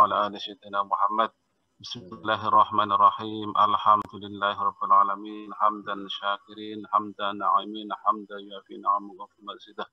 وعلى آل سيدنا محمد. بسم الله الرحمن الرحيم. الحمد لله رب العالمين حمدا شاكرين حمدا ناعمين حمدا يوافي نعمه ويكافئ مزيده.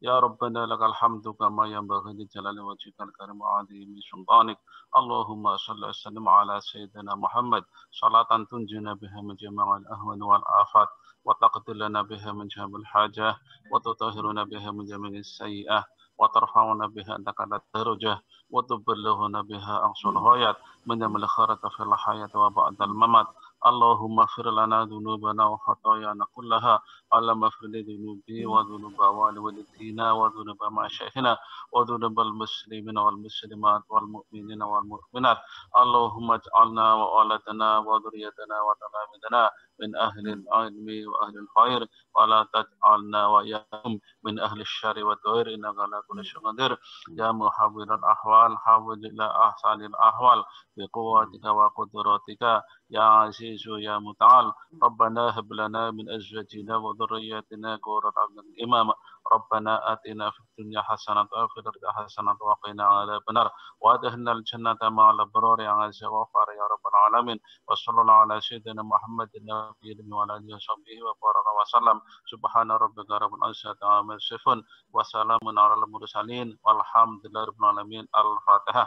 يا ربنا لك الحمد كما ينبغي لجلال وجهك الكريم وعظيم سلطانك. اللهم صل وسلم على سيدنا محمد صلاة تنجينا بها من جميع الأهوال والآفات وتقضي لنا بها من جميع الحاجات وتطهرنا بها من جميع السيئات وترفعنا بها عندك على الدرجة وتبلغنا بها أقصى الغايات من جميع الخيرات في الحياة وبعد الممات. اللهم اغفر لنا ذنوبنا وخطايانا كلها. اللهم اغفر لي ذنوبي وذنوب والدينا وذنوب مشايخنا وذنوب المسلمين والمسلمات والمؤمنين والمؤمنات. اللهم اجعلنا وأولادنا وذريتنا وتلاميذنا من أهل العلم وأهل الخير ولا تجعلنا وإياهم من أهل الشر والدوير إنك على كل شيء قدير. يا محول الأحوال حول إلى أحسن الأحوال بقوتك وقدرتك يا عزيز يا متعال. ربنا هب لنا من أزواجنا وذرياتنا قرة أعين إماما. ربنا آتنا في الدنيا حسنة وفي الآخرة حسنة وقنا عذاب النار وأدخلنا الجنة مع الأبرار يا عز وغفار يا رب العالمين. وصلى الله على سيدنا محمد النبي وعلى آله وصحبه وبارك وسلم. سبحان ربك رب العزة عما يصفون وسلام على المرسلين والحمد لله رب العالمين. الفاتحة.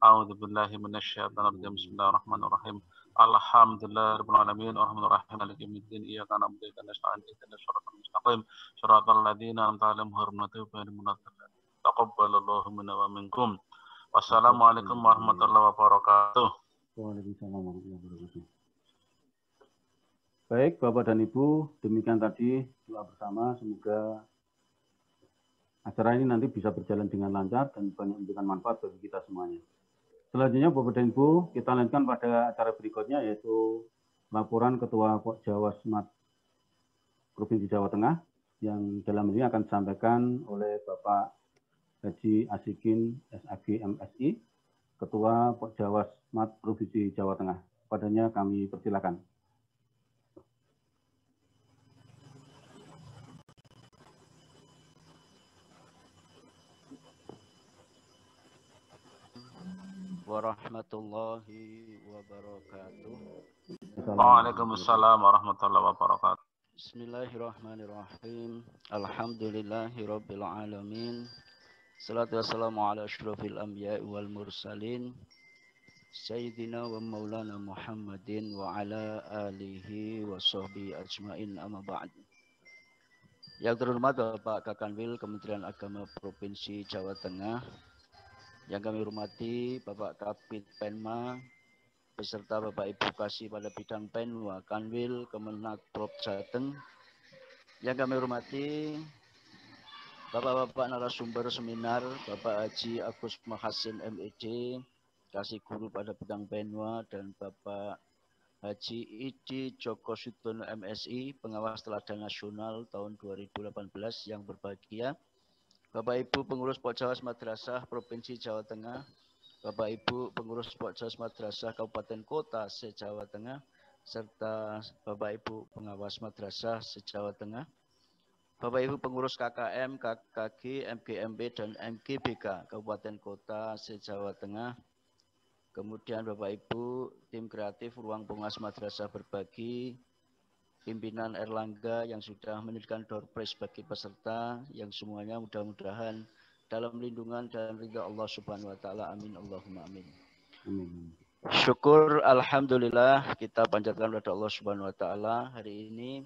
أعوذ بالله من الشيطان الرجيم. بسم الله الرحمن الرحيم. Alhamdulillah rabbil alamin arrahmanir rahim maliki yaumiddin iyyaka na'budu wa iyyaka nasta'in ihdinas siratal mustaqim siratal ladzina an'amta 'alaihim ghairil maghdubi 'alaihim waladdallin. Taqabbalallahu minna wa minkum. Wassalamualaikum warahmatullahi wabarakatuh. Waalaikumsalam warahmatullahi wabarakatuh. Baik, Bapak dan Ibu, demikian tadi doa bersama. Semoga acara ini nanti bisa berjalan dengan lancar dan banyak memberikan manfaat bagi kita semuanya. Selanjutnya Bapak dan Ibu, kita lanjutkan pada acara berikutnya yaitu laporan Ketua Pokjawa Smart Provinsi Jawa Tengah yang dalam ini akan disampaikan oleh Bapak Haji Asikin SAG MSI, Ketua Pokjawa Smart Provinsi Jawa Tengah. Padanya kami persilakan. Warahmatullahi wabarakatuh. Waalaikumsalam warahmatullahi wabarakatuh. Bismillahirrahmanirrahim. Alhamdulillahirabbil alamin. Salatu wassalamu ala asyrafil anbiya'i wal mursalin sayyidina wa maulana Muhammadin wa ala alihi wa sahbihi ajmain amma ba'd. Yang terhormat Bapak Kakanwil Kementerian Agama Provinsi Jawa Tengah, yang kami hormati Bapak Kabid Penma beserta Bapak Ibu Kasih pada bidang Penwa Kanwil Kemenak Prop Jateng, yang kami hormati Bapak-bapak narasumber seminar, Bapak Haji Agus Mahasin MED Kasih Guru pada bidang Penwa, dan Bapak Haji Idi Joko Sudono MSI Pengawas Teladan Nasional tahun 2018 yang berbahagia, Bapak Ibu Pengurus Pokjawas Madrasah Provinsi Jawa Tengah, Bapak Ibu Pengurus Pokjawas Madrasah Kabupaten Kota se-Jawa Tengah, serta Bapak Ibu Pengawas Madrasah se-Jawa Tengah, Bapak Ibu Pengurus KKM, KKG, MGMP, dan MGBK Kabupaten Kota se-Jawa Tengah, kemudian Bapak Ibu Tim Kreatif Ruang Pengawas Madrasah Berbagi, pimpinan Erlangga yang sudah menirikan door prize bagi peserta, yang semuanya mudah-mudahan dalam lindungan dan ridha Allah Subhanahu wa taala. Amin Allahumma amin. Syukur alhamdulillah kita panjatkan kepada Allah Subhanahu wa taala. Hari ini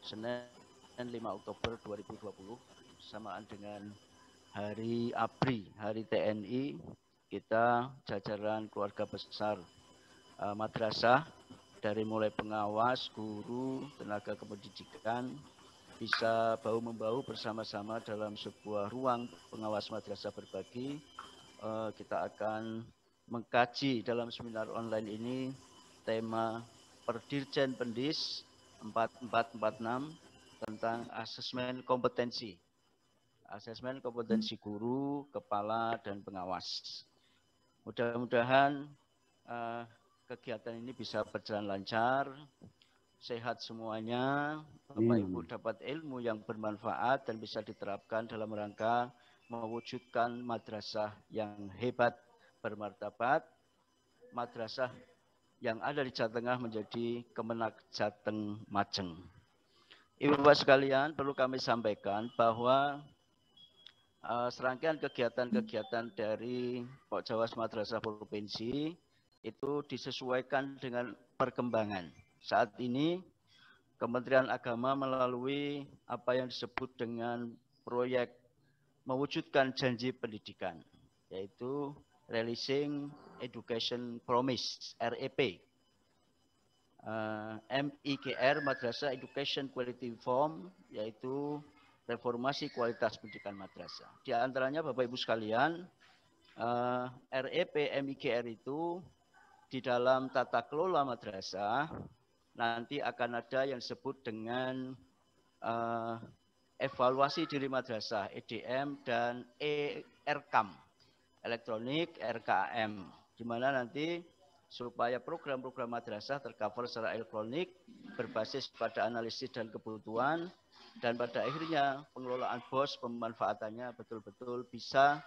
Senin 5 Oktober 2020 samaan dengan Hari ABRI, Hari TNI, kita jajaran keluarga besar madrasah dari mulai pengawas, guru, tenaga kependidikan bisa bahu-membahu bersama-sama dalam sebuah ruang pengawas madrasah berbagi. Kita akan mengkaji dalam seminar online ini tema Perdirjen Pendis 4446 tentang asesmen kompetensi. Asesmen kompetensi guru, kepala, dan pengawas. Mudah-mudahan kegiatan ini bisa berjalan lancar, sehat semuanya, Bapak Ibu dapat ilmu yang bermanfaat dan bisa diterapkan dalam rangka mewujudkan madrasah yang hebat bermartabat, madrasah yang ada di Jawa Tengah menjadi Kemenak Jateng Majeng. Ibu Bapak sekalian, perlu kami sampaikan bahwa serangkaian kegiatan-kegiatan dari Pokjawas Madrasah Provinsi itu disesuaikan dengan perkembangan. Saat ini Kementerian Agama melalui apa yang disebut dengan proyek mewujudkan janji pendidikan, yaitu Releasing Education Promise, REP. MIKR, Madrasah Education Quality Reform, yaitu reformasi kualitas pendidikan madrasah. Di antaranya Bapak Ibu sekalian, REP MIKR itu di dalam tata kelola madrasah nanti akan ada yang disebut dengan evaluasi diri madrasah, EDM dan ERKAM, elektronik RKM, di mana nanti supaya program-program madrasah tercover secara elektronik berbasis pada analisis dan kebutuhan, dan pada akhirnya pengelolaan BOS pemanfaatannya betul-betul bisa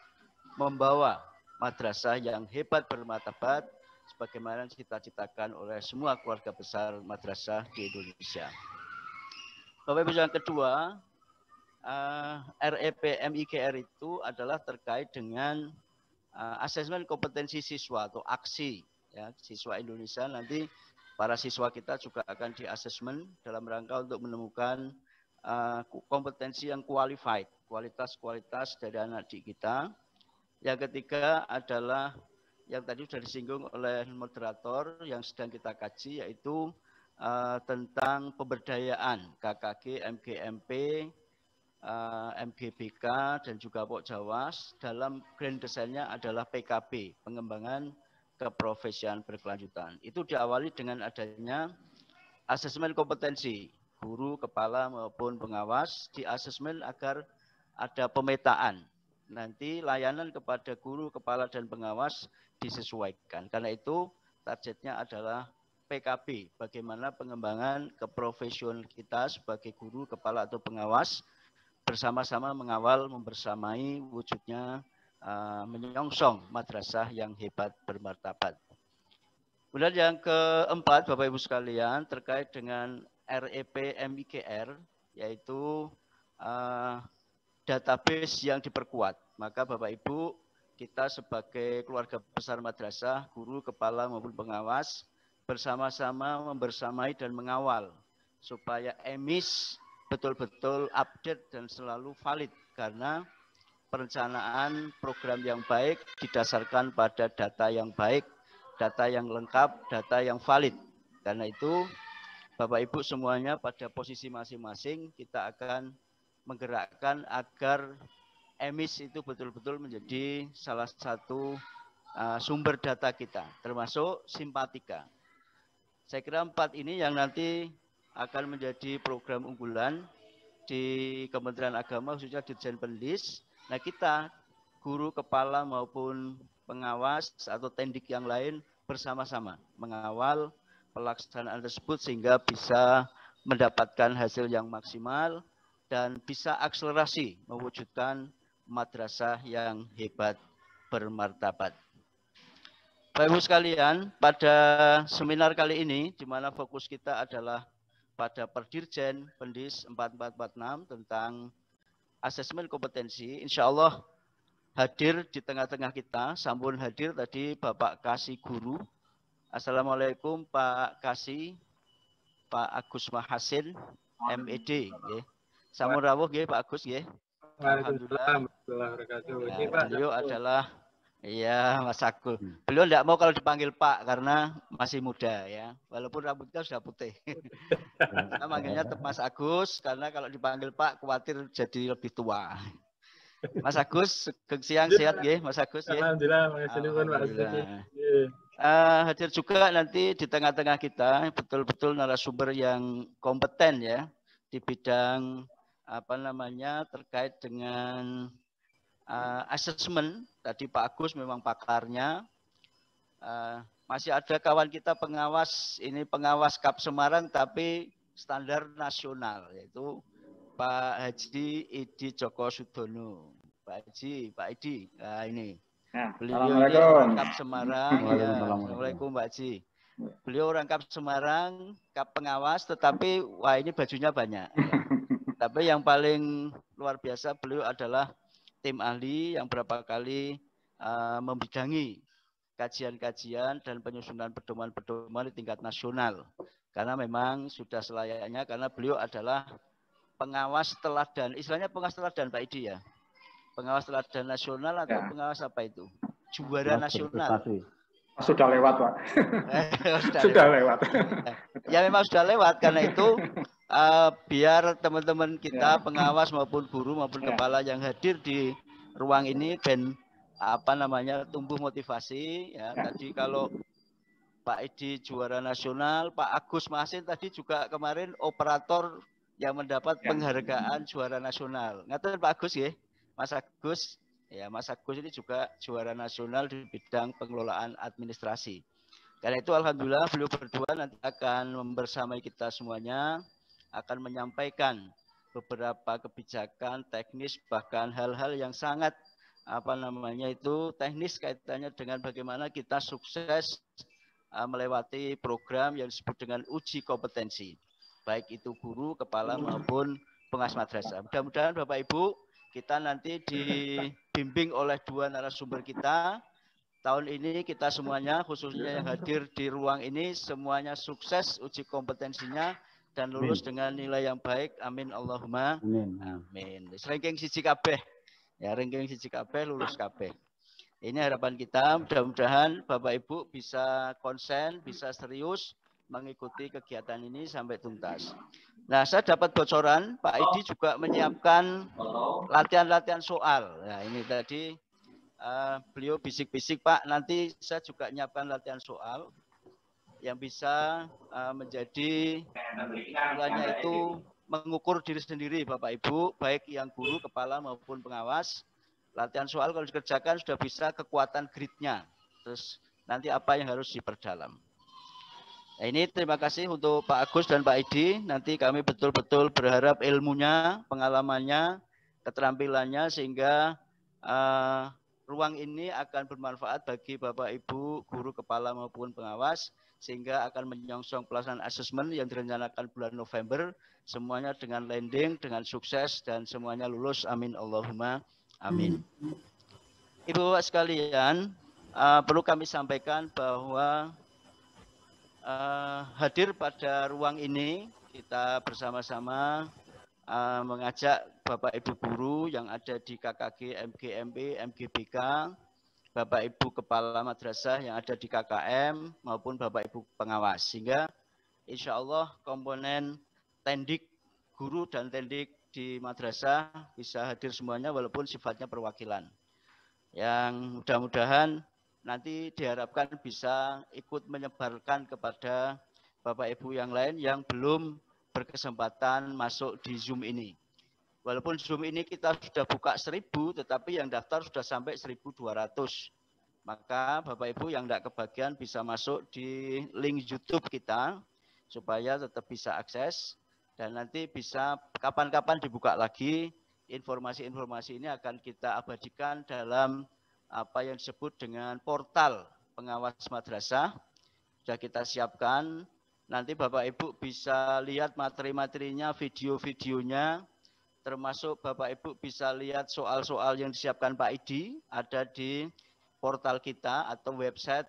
membawa madrasah yang hebat bermartabat sebagaimana cita-citakan oleh semua keluarga besar madrasah di Indonesia. Bapak Ibu yang kedua, REP MIKR itu adalah terkait dengan asesmen kompetensi siswa atau aksi ya, siswa Indonesia. Nanti para siswa kita juga akan di-asesmen dalam rangka untuk menemukan kompetensi yang qualified, kualitas-kualitas dari anak didik kita. Yang ketiga adalah yang tadi sudah disinggung oleh moderator yang sedang kita kaji, yaitu tentang pemberdayaan KKG, MGMP, MGBK, dan juga Pokjawas. Dalam grand desainnya adalah PKB, pengembangan keprofesian berkelanjutan. Itu diawali dengan adanya asesmen kompetensi guru, kepala maupun pengawas, di asesmen agar ada pemetaan. Nanti layanan kepada guru, kepala, dan pengawas disesuaikan. Karena itu targetnya adalah PKB, bagaimana pengembangan keprofesional kita sebagai guru, kepala, atau pengawas, bersama-sama mengawal, membersamai wujudnya menyongsong madrasah yang hebat bermartabat. Kemudian yang keempat, Bapak Ibu sekalian, terkait dengan REP MIKR, yaitu database yang diperkuat. Maka Bapak Ibu, kita sebagai keluarga besar madrasah, guru, kepala maupun pengawas, bersama-sama membersamai dan mengawal supaya EMIS betul-betul update dan selalu valid, karena perencanaan program yang baik didasarkan pada data yang baik, data yang lengkap, data yang valid. Karena itu Bapak Ibu semuanya pada posisi masing-masing kita akan menggerakkan agar EMIS itu betul-betul menjadi salah satu sumber data kita, termasuk Simpatika. Saya kira 4 ini yang nanti akan menjadi program unggulan di Kementerian Agama, khususnya Dirjen Pendis. Nah, kita guru, kepala maupun pengawas atau tendik yang lain bersama-sama mengawal pelaksanaan tersebut sehingga bisa mendapatkan hasil yang maksimal dan bisa akselerasi mewujudkan madrasah yang hebat bermartabat. Bapak Ibu sekalian, pada seminar kali ini di mana fokus kita adalah pada Perdirjen Pendis 4446 tentang asesmen kompetensi, insya Allah hadir di tengah-tengah kita, sampun hadir tadi Bapak Kasih Guru. Assalamualaikum Pak Kasih, Pak Agus Mahasin, MED. Sampun rawuh nggih Pak Agus nggih. Alhamdulillah. Ya, beliau adalah Mas Agus. Beliau tidak mau kalau dipanggil Pak karena masih muda ya. Walaupun rambutnya sudah putih. Saya manggilnya Mas Agus karena kalau dipanggil Pak khawatir jadi lebih tua. Mas Agus, siang sehat nggih Mas Agus ya. Alhamdulillah. Hadir juga nanti di tengah-tengah kita betul-betul narasumber yang kompeten ya di bidang terkait dengan asesmen. Tadi Pak Agus memang pakarnya. Masih ada kawan kita pengawas, ini pengawas KAP Semarang tapi standar nasional, yaitu Pak Haji Idi Joko Sudono. Pak Haji, Pak Idi, nah ini Ya, Beliau ini Assalamualaikum. Rangkap Semarang. Ya, Assalamualaikum Mbak Ji. Beliau Rangkap Semarang, Kap Pengawas, tetapi wah ini bajunya banyak. Ya. Tapi yang paling luar biasa beliau adalah tim ahli yang berapa kali membidangi kajian-kajian dan penyusunan pedoman-pedoman di tingkat nasional. Karena memang sudah selayaknya, karena beliau adalah pengawas teladan, istilahnya pengawas teladan Pak Idi ya. Pengawas teladan nasional atau pengawas apa itu? Juara nasional. Sudah lewat, Pak. Sudah lewat. Ya memang sudah lewat, karena itu biar teman-teman kita pengawas maupun guru maupun kepala yang hadir di ruang ini dan tumbuh motivasi ya. Tadi kalau Pak Edi juara nasional, Pak Agus Masin tadi juga kemarin operator yang mendapat penghargaan juara nasional. Ngaten Pak Agus ya, Mas Agus. Ya, Mas Agus ini juga juara nasional di bidang pengelolaan administrasi. Karena itu alhamdulillah beliau berdua nanti akan membersamai kita semuanya, akan menyampaikan beberapa kebijakan teknis, bahkan hal-hal yang sangat teknis kaitannya dengan bagaimana kita sukses melewati program yang disebut dengan uji kompetensi, baik itu guru, kepala maupun pengawas madrasah. Mudah-mudahan Bapak Ibu kita nanti dibimbing oleh dua narasumber kita. Tahun ini kita semuanya, khususnya yang hadir di ruang ini, semuanya sukses uji kompetensinya dan lulus dengan nilai yang baik. Amin Allahumma amin. Ranking siji kabeh. Ya, ranking siji kabeh lulus kabeh. Ini harapan kita, mudah-mudahan Bapak Ibu bisa konsen, bisa serius mengikuti kegiatan ini sampai tuntas. Nah, saya dapat bocoran, Pak Edi juga menyiapkan latihan-latihan soal. Nah, ini tadi beliau bisik-bisik, Pak, nanti saya juga menyiapkan latihan soal yang bisa menjadi istilahnya itu mengukur diri sendiri, Bapak Ibu, baik yang guru, kepala maupun pengawas. Latihan soal kalau dikerjakan sudah bisa kekuatan gridnya. Terus nanti apa yang harus diperdalam. Nah, ini terima kasih untuk Pak Agus dan Pak Idi. Nanti kami betul-betul berharap ilmunya, pengalamannya, keterampilannya sehingga ruang ini akan bermanfaat bagi Bapak Ibu, guru, kepala maupun pengawas sehingga akan menyongsong pelaksanaan asesmen yang direncanakan bulan November semuanya dengan landing, dengan sukses dan semuanya lulus. Amin Allahumma amin. Ibu Bapak sekalian, perlu kami sampaikan bahwa hadir pada ruang ini kita bersama-sama mengajak Bapak Ibu guru yang ada di KKG, MGMP, MGBK, Bapak Ibu kepala madrasah yang ada di KKM maupun Bapak Ibu pengawas, sehingga insya Allah komponen tendik guru dan tendik di madrasah bisa hadir semuanya walaupun sifatnya perwakilan. Yang mudah-mudahan nanti diharapkan bisa ikut menyebarkan kepada Bapak Ibu yang lain yang belum berkesempatan masuk di Zoom ini. Walaupun Zoom ini kita sudah buka 1000, tetapi yang daftar sudah sampai 1200. Maka Bapak Ibu yang tidak kebagian bisa masuk di link YouTube kita supaya tetap bisa akses dan nanti bisa kapan-kapan dibuka lagi. Informasi-informasi ini akan kita abadikan dalam apa yang disebut dengan portal pengawas madrasah. Sudah kita siapkan. Nanti Bapak Ibu bisa lihat materi-materinya, video-videonya. Termasuk Bapak Ibu bisa lihat soal-soal yang disiapkan Pak Idi. Ada di portal kita atau website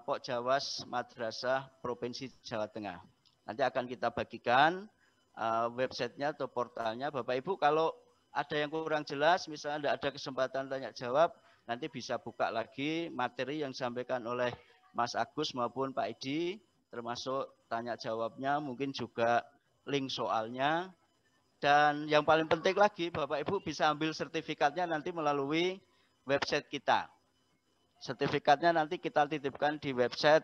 Pok Jawas Madrasah Provinsi Jawa Tengah. Nanti akan kita bagikan websitenya atau portalnya. Bapak Ibu kalau ada yang kurang jelas, misalnya tidak ada kesempatan tanya jawab, nanti bisa buka lagi materi yang disampaikan oleh Mas Agus maupun Pak Idi, termasuk tanya jawabnya, mungkin juga link soalnya. Dan yang paling penting lagi, Bapak Ibu bisa ambil sertifikatnya nanti melalui website kita. Sertifikatnya nanti kita titipkan di website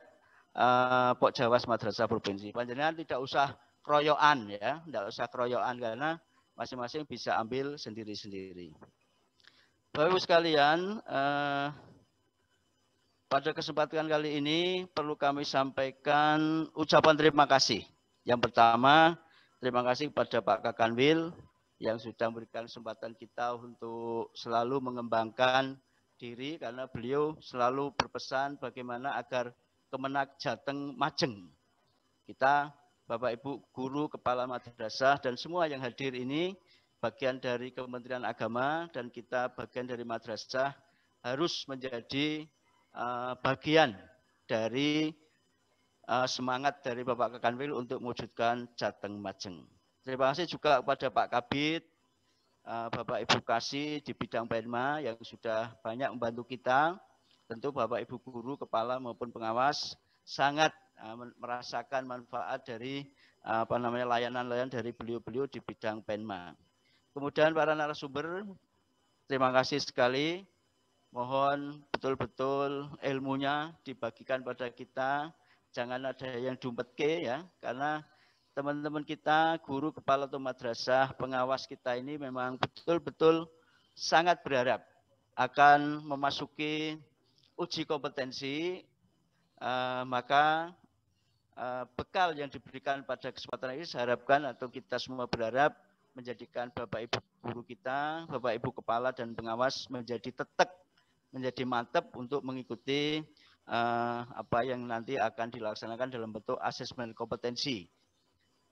Pok Jawas Madrasah Provinsi. Panjenengan tidak usah keroyokan ya, tidak usah keroyokan karena masing-masing bisa ambil sendiri-sendiri. Bapak Ibu sekalian, pada kesempatan kali ini perlu kami sampaikan ucapan terima kasih. Yang pertama, terima kasih kepada Pak Kakanwil yang sudah memberikan kesempatan kita untuk selalu mengembangkan diri karena beliau selalu berpesan bagaimana agar Kemenak Jateng majeng. Kita, Bapak Ibu guru, kepala madrasah dan semua yang hadir ini bagian dari Kementerian Agama dan kita bagian dari madrasah harus menjadi bagian dari semangat dari Bapak Kakanwil untuk mewujudkan Jateng majeng. Terima kasih juga kepada Pak Kabid, Bapak Ibu Kasih di bidang Penma yang sudah banyak membantu kita. Tentu Bapak Ibu guru, kepala maupun pengawas sangat merasakan manfaat dari layanan-layanan dari beliau-beliau di bidang Penma. Kemudian para narasumber, terima kasih sekali. Mohon betul-betul ilmunya dibagikan pada kita. Jangan ada yang dumpetke ya, karena teman-teman kita, guru, kepala atau madrasah, pengawas kita ini memang betul-betul sangat berharap akan memasuki uji kompetensi, maka bekal yang diberikan pada kesempatan ini saya harapkan atau kita semua berharap menjadikan Bapak Ibu guru kita, Bapak Ibu kepala dan pengawas menjadi tetek, menjadi mantap untuk mengikuti apa yang nanti akan dilaksanakan dalam bentuk asesmen kompetensi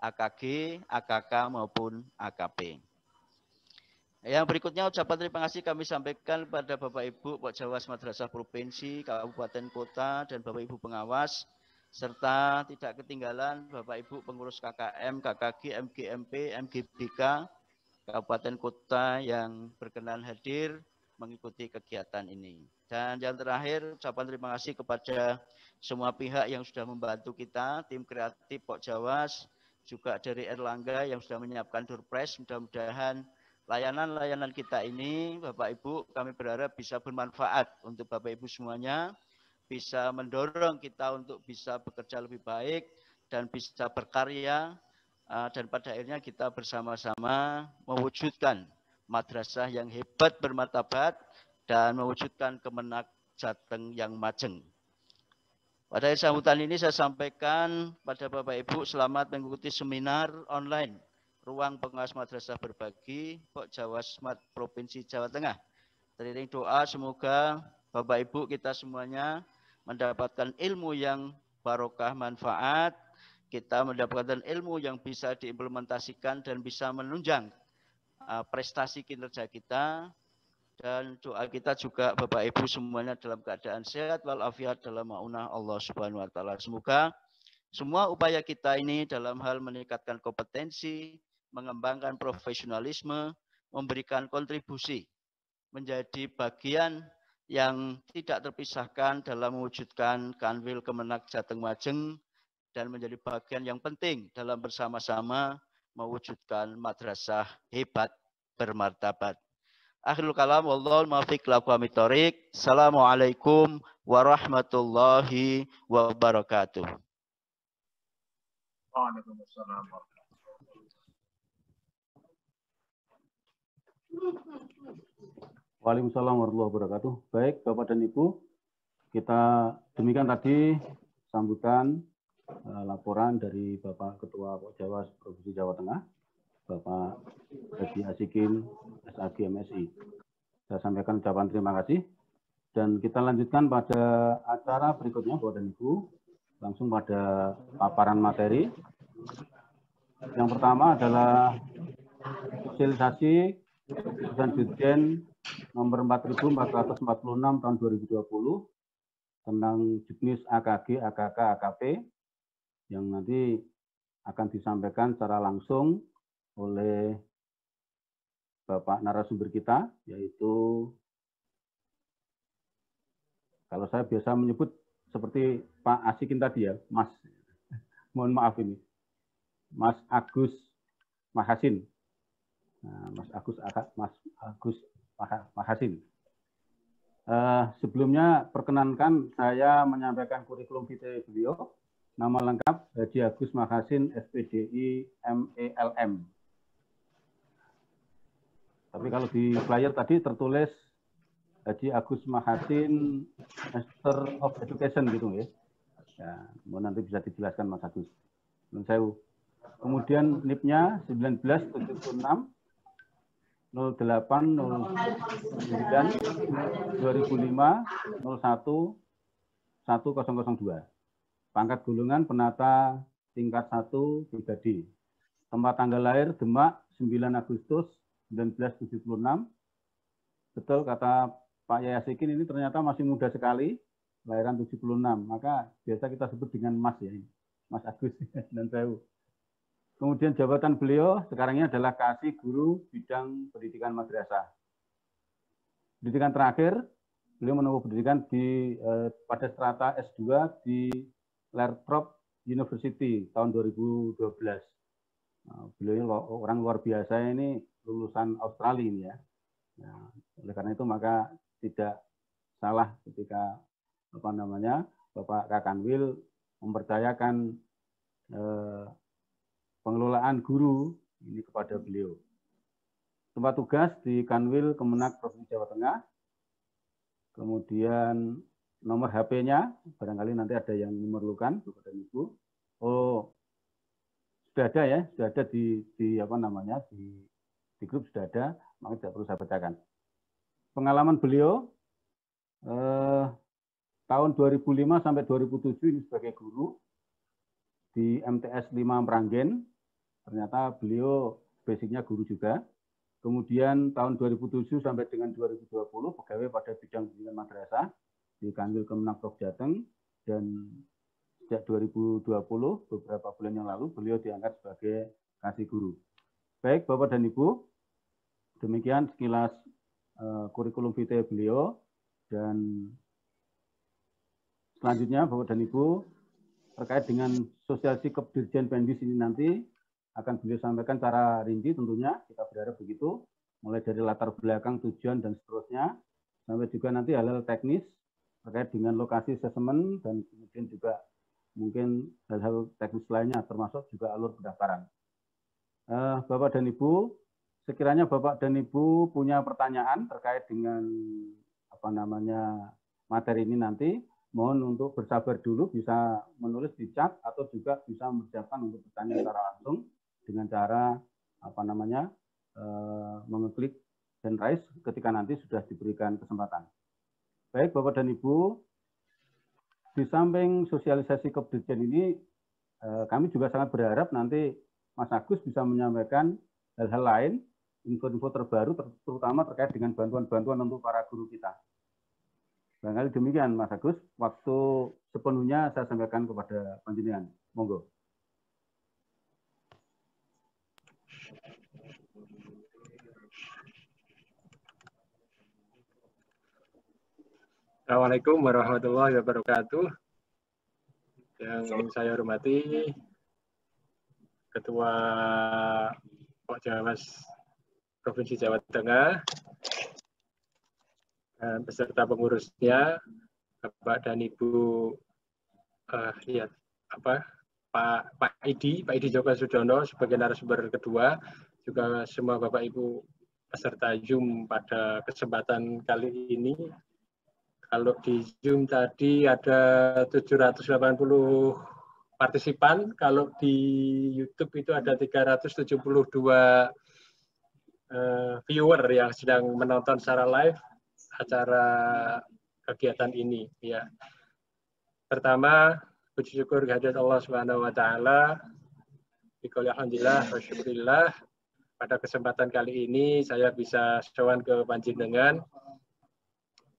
AKG, AKK maupun AKP. Yang berikutnya ucapan terima kasih kami sampaikan pada Bapak Ibu Pokjawas Madrasah Provinsi, Kabupaten Kota dan Bapak Ibu pengawas serta tidak ketinggalan Bapak Ibu pengurus KKM, KKG, MGMP, MGBK Kabupaten Kota yang berkenan hadir mengikuti kegiatan ini. Dan yang terakhir, ucapan terima kasih kepada semua pihak yang sudah membantu kita, tim kreatif Pokjawas, juga dari Erlangga yang sudah menyiapkan doorpress. Mudah-mudahan layanan-layanan kita ini, Bapak Ibu, kami berharap bisa bermanfaat untuk Bapak Ibu semuanya, bisa mendorong kita untuk bisa bekerja lebih baik dan bisa berkarya, dan pada akhirnya kita bersama-sama mewujudkan madrasah yang hebat bermartabat dan mewujudkan Kemenak Jateng yang majeng. Pada sambutan ini saya sampaikan pada Bapak Ibu selamat mengikuti seminar online Ruang Pengawas Madrasah Berbagi Pokjawas Provinsi Jawa Tengah. Teriring doa semoga Bapak Ibu kita semuanya mendapatkan ilmu yang barokah manfaat, kita mendapatkan ilmu yang bisa diimplementasikan dan bisa menunjang prestasi kinerja kita. Dan doa kita juga Bapak Ibu semuanya dalam keadaan sehat walafiat dalam ma'unah Allah Subhanahu wa taala. Semoga semua upaya kita ini dalam hal meningkatkan kompetensi, mengembangkan profesionalisme, memberikan kontribusi menjadi bagian yang tidak terpisahkan dalam mewujudkan Kanwil Kemenak Jateng Majeng dan menjadi bagian yang penting dalam bersama-sama mewujudkan madrasah hebat bermartabat. Akhirul kalam, wallahul muwaffiq ila aqwamit thoriq. Assalamualaikum warahmatullahi wabarakatuh. Waalaikumsalam. Waalaikumsalam warahmatullahi wabarakatuh. Baik, Bapak dan Ibu, kita demikian tadi sambutan laporan dari Bapak Ketua Pokjawas Provinsi Jawa Tengah, Bapak Haji Asikin, SAG MSI. Saya sampaikan ucapan terima kasih. Dan kita lanjutkan pada acara berikutnya, Bapak dan Ibu. Langsung pada paparan materi. Yang pertama adalah sosialisasi Keputusan Dirjen nomor 4446 tahun 2020 tentang jenis AKG, AKK, AKP yang nanti akan disampaikan secara langsung oleh Bapak narasumber kita, yaitu kalau saya biasa menyebut seperti Pak Asikin tadi ya, Mas, mohon maaf ini, Mas Agus Mahasin. Nah, Mas Agus Mahasin. Sebelumnya perkenankan saya menyampaikan kurikulum vitae beliau. Nama lengkap Haji Agus Mahasin, SPDI MELM. Tapi kalau di flyer tadi tertulis Haji Agus Mahasin, Master of Education gitu ya. Ya, nanti bisa dijelaskan Mas Agus. Kemudian NIP-nya 1976 08 09 2005 01 1002. Pangkat golongan penata tingkat 1 3D. Tempat tanggal lahir Demak 9 Agustus 1976. Betul kata Pak Yayasikin, ini ternyata masih muda sekali, lahiran 76. Maka biasa kita sebut dengan Mas ya, Mas Agus dan saya. Kemudian jabatan beliau sekarang ini adalah Kasih Guru Bidang Pendidikan Madrasah. Pendidikan terakhir, beliau menempuh pendidikan pada strata S2 di Lertrop University tahun 2012. Nah, beliau orang luar biasa, ini lulusan Australia ini ya. Nah, oleh karena itu maka tidak salah ketika Bapak Kakanwil mempercayakan pengelolaan guru ini kepada beliau. Tempat tugas di Kanwil Kemenak Provinsi Jawa Tengah. Kemudian nomor HP-nya, barangkali nanti ada yang memerlukan, Bapak dan Ibu. Oh, sudah ada ya, sudah ada di grup sudah ada, maka tidak perlu saya bacakan. Pengalaman beliau tahun 2005 sampai 2007 ini sebagai guru di MTS 5 Meranggen. Ternyata beliau basicnya guru juga. Kemudian tahun 2007 sampai dengan 2020 pegawai pada bidang pendidikan madrasah di Kanwil Kemenak Prof Jateng, dan sejak 2020 beberapa bulan yang lalu beliau diangkat sebagai kasih guru. Baik Bapak dan Ibu, demikian sekilas kurikulum vitae beliau, dan selanjutnya Bapak dan Ibu terkait dengan sosialisasi Kepdirjen Pendis ini nanti akan beliau sampaikan secara rinci, tentunya kita berharap begitu, mulai dari latar belakang, tujuan, dan seterusnya, sampai juga nanti hal-hal teknis terkait dengan lokasi assessment, dan kemudian juga mungkin hal-hal teknis lainnya, termasuk juga alur pendaftaran. Bapak dan Ibu, sekiranya Bapak dan Ibu punya pertanyaan terkait dengan materi ini nanti, mohon untuk bersabar dulu, bisa menulis di chat atau juga bisa mempersiapkan untuk bertanya secara langsung dengan cara mengeklik hand raise ketika nanti sudah diberikan kesempatan. Baik Bapak dan Ibu, di samping sosialisasi Kepdirjen ini, kami juga sangat berharap nanti Mas Agus bisa menyampaikan hal-hal lain, info-info terbaru, terutama terkait dengan bantuan-bantuan untuk para guru kita. Barangkali demikian Mas Agus, waktu sepenuhnya saya sampaikan kepada panjenengan. Monggo. Assalamualaikum warahmatullahi wabarakatuh. Yang saya hormati Ketua Pokjawas Provinsi Jawa Tengah, dan beserta pengurusnya, Bapak dan Ibu Pak Idi Djoko Sudono sebagai narasumber kedua, juga semua Bapak Ibu peserta Zoom pada kesempatan kali ini. Kalau di Zoom tadi ada 780 partisipan, kalau di YouTube itu ada 372 viewer yang sedang menonton secara live acara kegiatan ini. Ya. Pertama, puji syukur kehadirat Allah Subhanahu wa taala. Biqouli alhamdulillah wa syukurillah. Pada kesempatan kali ini saya bisa sowan ke panjenengan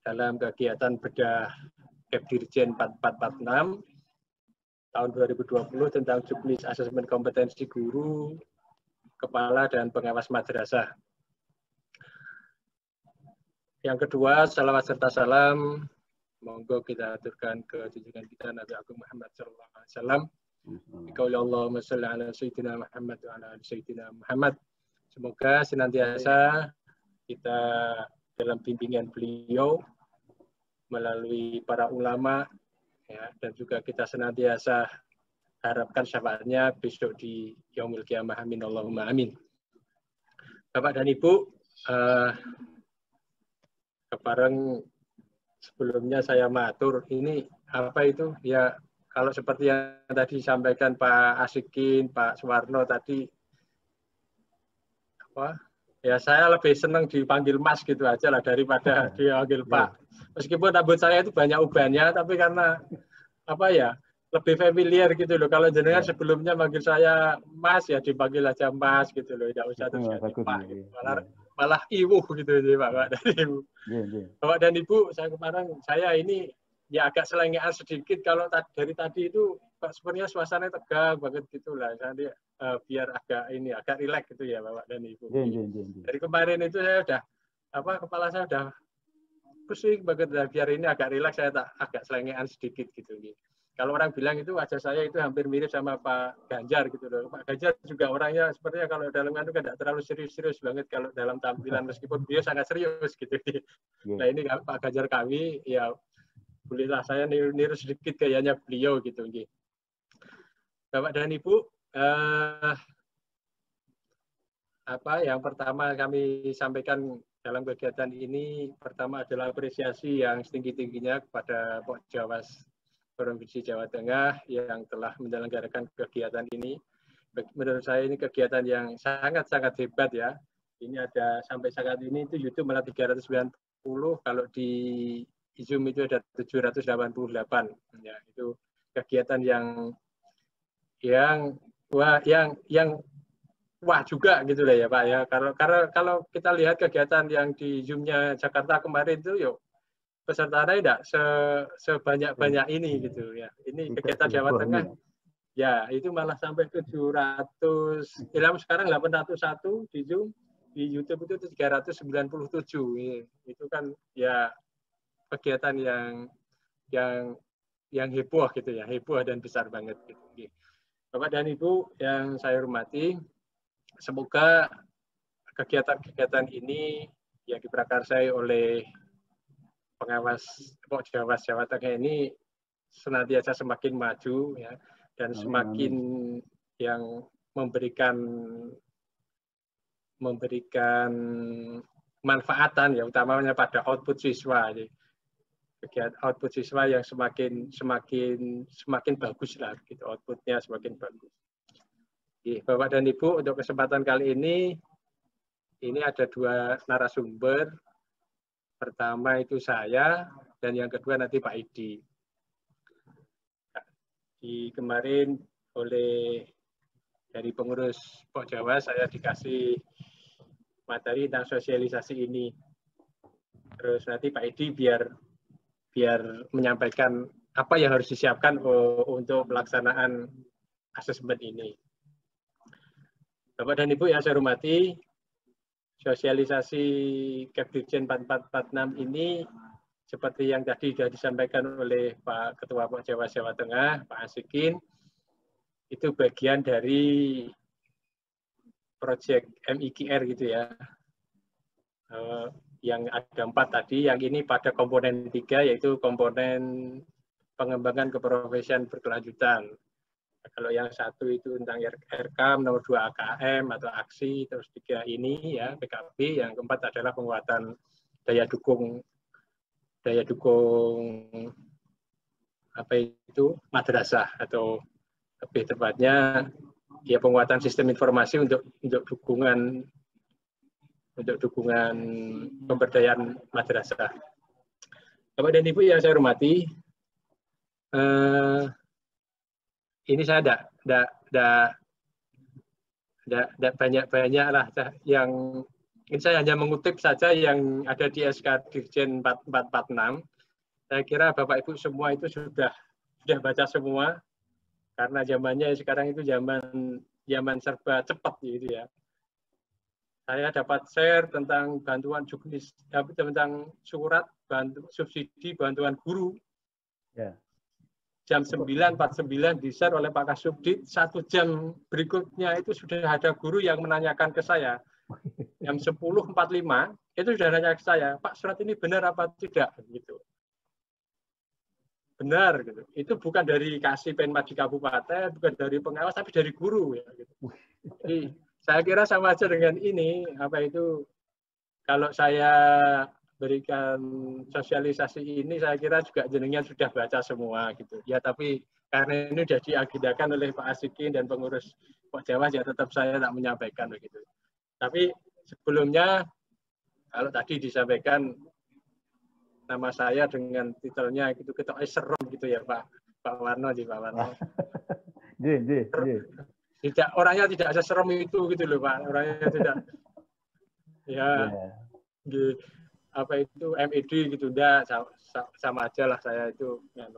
dalam kegiatan bedah Kepdirjen 4446 tahun 2020 tentang juknis asesmen kompetensi guru, kepala, dan pengawas madrasah. Yang kedua, salawat serta salam monggo kita aturkan ke junjungan kita Nabi Agung Muhammad SAW. Allahumma sholli ala sayyidina Muhammad wa ala sayyidina Muhammad. Semoga senantiasa kita dalam bimbingan beliau melalui para ulama, ya, dan juga kita senantiasa harapkan syafaatnya besok di Yaumil Qiyamah. Amin Allahumma amin. Bapak dan Ibu, kepareng sebelumnya saya matur, ini apa itu? Ya, kalau seperti yang tadi disampaikan Pak Asikin, Pak Suwarno tadi, Ya saya lebih senang dipanggil Mas gitu aja lah daripada dipanggil Pak. Meskipun rambut saya itu banyak ubannya, tapi karena apa ya lebih familiar gitu loh. Kalau jenengan sebelumnya manggil saya Mas ya dipanggil aja Mas gitu loh, tidak usah terus ganti Pak. Gitu. Malah iwuh gitu ya Pak dan Ibu. Bapak dan Ibu, saya ini ya agak selengean sedikit kalau dari tadi itu sebenarnya suasananya tegang banget gitulah. Saya biar agak rileks gitu ya Bapak dan Ibu. Dari kemarin itu saya udah kepala saya udah pusing banget, biar ini agak rileks saya agak selengean sedikit gitu. Kalau orang bilang itu wajah saya itu hampir mirip sama Pak Ganjar gitu loh. Pak Ganjar juga orangnya sepertinya kalau dalam itu tidak terlalu serius-serius banget kalau dalam tampilan, meskipun beliau sangat serius gitu. Nah ini Pak Ganjar kami ya bolehlah saya niru sedikit kayaknya beliau gitu. Bapak dan Ibu, yang pertama kami sampaikan dalam kegiatan ini, pertama adalah apresiasi yang setinggi-tingginya kepada Pokjawas Provinsi Jawa Tengah yang telah menyelenggarakan kegiatan ini. Menurut saya ini kegiatan yang sangat-sangat hebat ya. Ini ada sampai saat ini itu YouTube malah 390, kalau di Zoom itu ada 788. Ya, itu kegiatan yang wah juga gitu lah ya Pak ya. Kalau kita lihat kegiatan yang di Zoom-nya Jakarta kemarin itu yuk pesertanya tidak sebanyak-banyak ini gitu ya. Ini kegiatan Jawa Tengah ya itu malah sampai 700, sekarang 801 di Zoom, di YouTube itu 397. Itu kan ya kegiatan yang heboh gitu ya, heboh dan besar banget gitu. Bapak dan Ibu yang saya hormati, semoga kegiatan-kegiatan ini yang diprakarsai oleh pengawas Pokjawas Jawa Tengah ini senantiasa semakin maju ya, dan semakin yang memberikan manfaatan ya, utamanya pada output siswa. Kegiatan output siswa yang semakin bagus lah gitu, outputnya semakin bagus. Bapak dan Ibu, untuk kesempatan kali ini ada 2 narasumber. Pertama itu saya, dan yang kedua nanti Pak Idi. Kemarin dari pengurus Pokjawas saya dikasih materi tentang sosialisasi ini. Terus nanti Pak Idi biar menyampaikan apa yang harus disiapkan untuk pelaksanaan asesmen ini. Bapak dan Ibu yang saya hormati, sosialisasi Kepdirjen 4446 ini seperti yang tadi sudah disampaikan oleh Pak Ketua Pokjawas Jawa Tengah, Pak Asikin, itu bagian dari proyek MIKR gitu ya. Yang ada 4 tadi, yang ini pada komponen 3 yaitu komponen pengembangan keprofesian berkelanjutan. Kalau yang 1 itu tentang RKM, nomor 2 AKM atau aksi, terus 3 ini ya PKB, yang keempat adalah penguatan daya dukung madrasah, atau lebih tepatnya ya penguatan sistem informasi untuk dukungan pemberdayaan madrasah. Bapak dan Ibu yang saya hormati, ini saya tidak banyak lah yang ini saya hanya mengutip saja yang ada di SK Dirjen 4446. Saya kira Bapak Ibu semua itu sudah baca semua, karena zamannya sekarang itu zaman serba cepat gitu ya. Saya dapat share tentang bantuan juknis, tentang surat subsidi bantuan guru. Ya. Jam 9.49 di-share oleh Pak Kasubdit, 1 jam berikutnya itu sudah ada guru yang menanyakan ke saya. Jam 10.45 itu sudah nanya ke saya, Pak, surat ini benar apa tidak? Gitu. Benar, gitu. Itu bukan dari Kasih Penma di kabupaten, bukan dari pengawas, tapi dari guru. Ya, gitu. Jadi saya kira sama aja dengan ini, kalau saya berikan sosialisasi ini, saya kira juga jenengan sudah baca semua gitu ya, tapi karena ini sudah diagendakan oleh Pak Asikin dan pengurus Pokjawas ya tetap saya tak menyampaikan begitu. Tapi sebelumnya kalau tadi disampaikan nama saya dengan titelnya itu ketok serem gitu ya Pak Warno di Pak Warno. Tidak, orangnya tidak seserem itu gitu loh Pak, orangnya tidak ya apa itu MED gitu, enggak sama aja lah saya itu ya,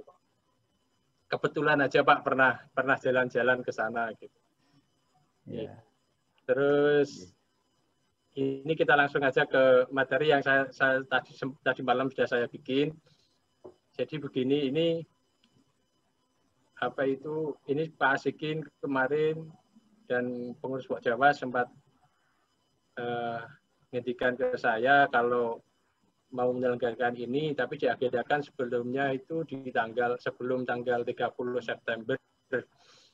kebetulan aja Pak pernah jalan-jalan ke sana gitu. Terus ini kita langsung aja ke materi yang saya tadi malam sudah saya bikin. Jadi begini, ini apa itu, ini Pak Asikin kemarin dan pengurus Pok Jawa sempat ngintikan ke saya kalau mau menyelenggarakan ini, tapi diagendakan sebelumnya itu sebelum tanggal 30 September.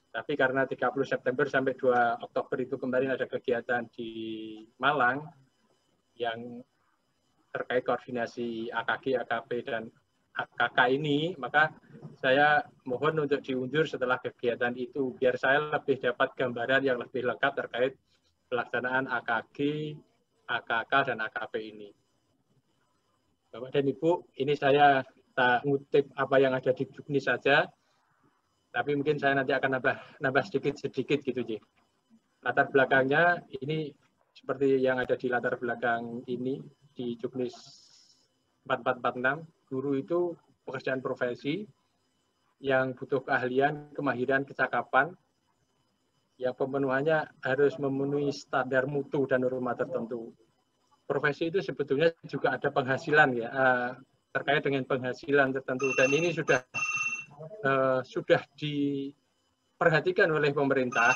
Tapi karena 30 September sampai 2 Oktober itu kemarin ada kegiatan di Malang yang terkait koordinasi AKG, AKP, dan AKK ini, maka saya mohon untuk diundur setelah kegiatan itu, biar saya lebih dapat gambaran yang lebih lengkap terkait pelaksanaan AKG, AKK, dan AKP ini. Bapak dan Ibu, ini saya tak ngutip apa yang ada di Juknis saja, tapi mungkin saya nanti akan nambah sedikit gitu, Ji. Latar belakangnya ini seperti yang ada di latar belakang ini di Juknis 4446, guru itu pekerjaan profesi yang butuh keahlian, kemahiran, kecakapan, yang pemenuhannya harus memenuhi standar mutu dan norma tertentu. Profesi itu sebetulnya juga ada penghasilan ya, terkait dengan penghasilan tertentu, dan ini sudah diperhatikan oleh pemerintah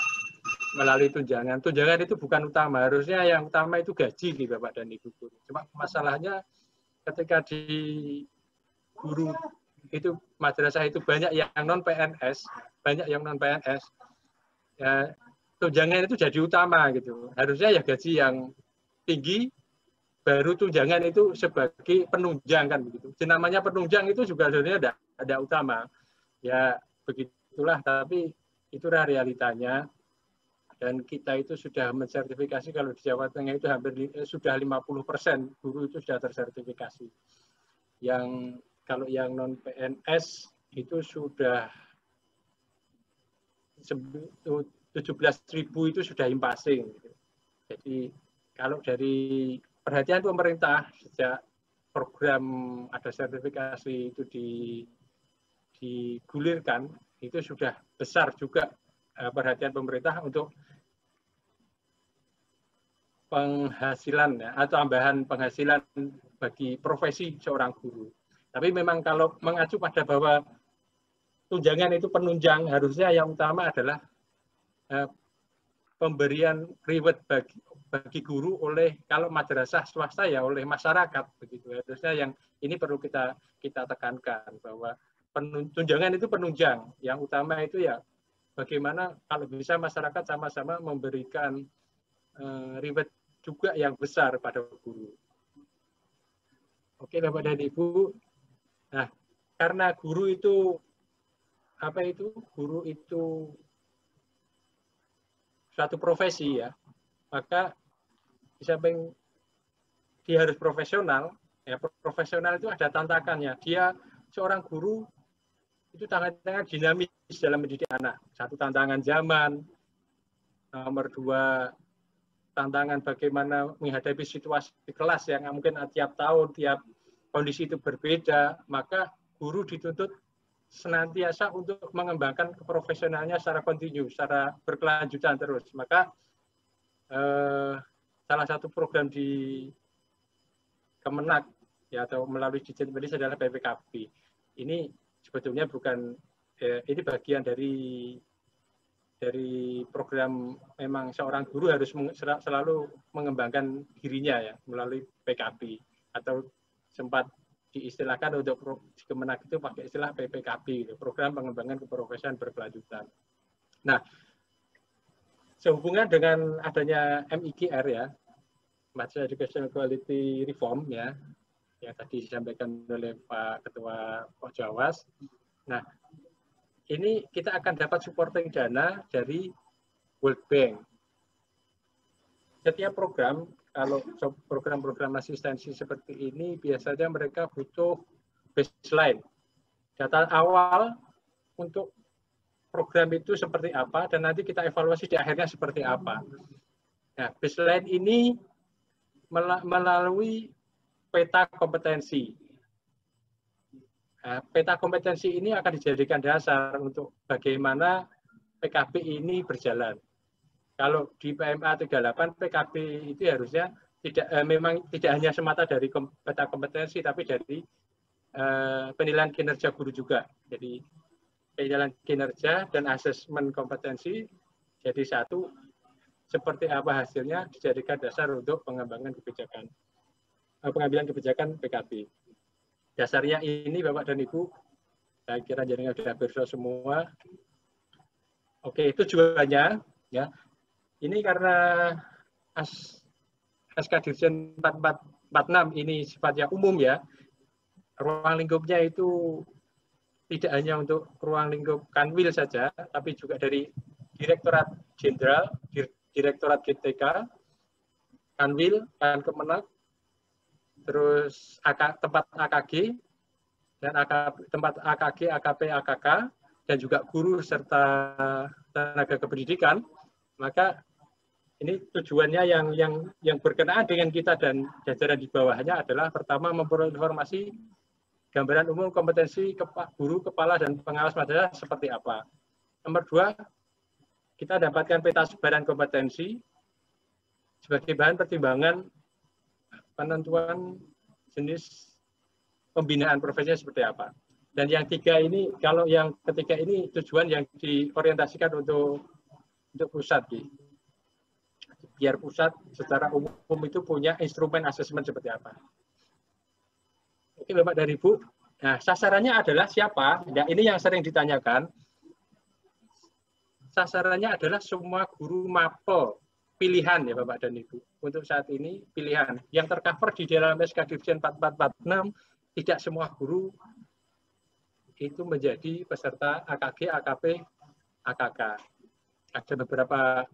melalui tunjangan. Tunjangan itu bukan utama, harusnya yang utama itu gaji nih Bapak dan Ibu guru. Cuma masalahnya ketika di guru itu madrasah itu banyak yang non PNS, ya, tunjangan itu jadi utama gitu. Harusnya ya gaji yang tinggi, baru tunjangan itu sebagai penunjang kan begitu. Namanya penunjang itu juga sebenarnya ada utama. Ya begitulah, tapi itulah realitanya. Dan kita itu sudah mensertifikasi, kalau di Jawa Tengah itu hampir sudah 50% guru itu sudah tersertifikasi. Yang kalau yang non PNS itu sudah 17.000 itu sudah impasing. Jadi kalau dari perhatian pemerintah sejak program ada sertifikasi itu digulirkan, itu sudah besar juga perhatian pemerintah untuk penghasilan ya, atau tambahan penghasilan bagi profesi seorang guru. Tapi memang kalau mengacu pada bahwa tunjangan itu penunjang, harusnya yang utama adalah pemberian reward bagi guru oleh, kalau madrasah swasta ya oleh masyarakat begitu. Harusnya yang ini perlu kita tekankan bahwa tunjangan itu penunjang, yang utama itu ya bagaimana kalau bisa masyarakat sama-sama memberikan reward juga yang besar pada guru. Oke Bapak dan Ibu. Nah, karena guru itu guru itu suatu profesi ya, maka di samping dia harus profesional, ya profesional itu ada tantangannya. Dia seorang guru itu tantangan dinamis dalam mendidik anak. Satu, tantangan zaman. Nomor dua, tantangan bagaimana menghadapi situasi kelas yang mungkin tiap tahun, tiap kondisi itu berbeda, maka guru dituntut senantiasa untuk mengembangkan keprofesionalnya secara kontinu, secara berkelanjutan terus. Maka salah satu program di Kemenak ya, atau melalui Dijen Pendidikan adalah PPKB. Ini sebetulnya bukan ini bagian dari program, memang seorang guru harus selalu mengembangkan dirinya ya melalui PKB, atau sempat diistilahkan untuk di Kemenak itu pakai istilah PPKB, program pengembangan keprofesian berkelanjutan. Nah, sehubungan dengan adanya MIGR ya, Madrasah Educational Quality Reform ya, yang tadi disampaikan oleh Pak Ketua Pok Jawas. Nah, ini kita akan dapat supporting dana dari World Bank. Setiap program kalau program-program asistensi seperti ini biasanya mereka butuh baseline, data awal untuk program itu seperti apa, dan nanti kita evaluasi di akhirnya seperti apa. Nah, baseline ini melalui peta kompetensi. Nah, peta kompetensi ini akan dijadikan dasar untuk bagaimana PKB ini berjalan. Kalau di PMA 38, PKB itu harusnya memang tidak hanya semata dari peta kompetensi, tapi dari penilaian kinerja guru juga. Jadi penilaian kinerja dan asesmen kompetensi jadi satu, seperti apa hasilnya dijadikan dasar untuk pengembangan kebijakan, pengambilan kebijakan PKB. Dasarnya ini Bapak dan Ibu, saya kira jaringan sudah bersama semua. Oke, tujuannya ya. Ini karena SK Dirjen 4446 ini sifatnya umum ya. Ruang lingkupnya itu tidak hanya untuk ruang lingkup Kanwil saja, tapi juga dari Direktorat Jenderal, Direktorat GTK, Kanwil, Kemenak, terus tempat AKG, dan tempat AKG, AKP, AKK, dan juga guru serta tenaga kependidikan. Maka ini tujuannya yang berkenaan dengan kita dan jajaran di bawahnya adalah pertama memperoleh informasi gambaran umum kompetensi guru, kepala, dan pengawas madrasah seperti apa. Nomor 2, kita dapatkan peta sebaran kompetensi sebagai bahan pertimbangan penentuan jenis pembinaan profesinya seperti apa. Dan yang 3 ini, kalau yang ketiga ini tujuan yang diorientasikan untuk pusat. Biar pusat secara umum itu punya instrumen asesmen seperti apa. Oke Bapak dan Ibu, nah sasarannya adalah siapa? Nah, ini yang sering ditanyakan. Sasarannya adalah semua guru mapel pilihan ya Bapak dan Ibu. Untuk saat ini pilihan. Yang tercover di dalam SK Dirjen 4446, tidak semua guru itu menjadi peserta AKG, AKP, AKK. Ada beberapa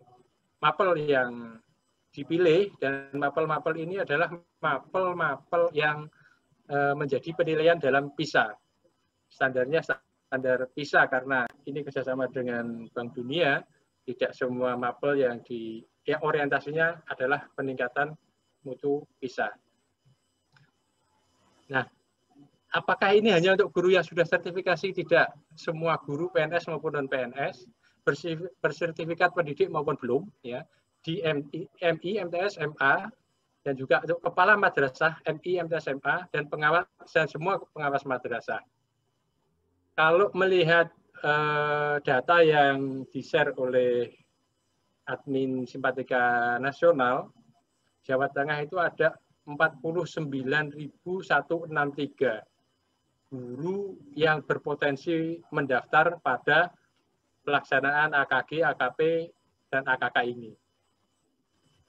mapel yang dipilih, dan mapel-mapel ini adalah mapel-mapel yang menjadi penilaian dalam PISA. Standarnya standar PISA karena ini kerjasama dengan Bank Dunia, tidak semua mapel yang orientasinya adalah peningkatan mutu PISA. Nah, apakah ini hanya untuk guru yang sudah sertifikasi? Tidak. Semua guru PNS maupun non-PNS bersertifikat pendidik maupun belum, ya, di MI, MTS, MA, dan juga untuk kepala madrasah MI, MTS, MA, dan pengawas dan semua pengawas madrasah. Kalau melihat data yang di-share oleh admin Simpatika Nasional, Jawa Tengah itu ada 49.163 guru yang berpotensi mendaftar pada pelaksanaan AKG, AKP, dan AKK ini.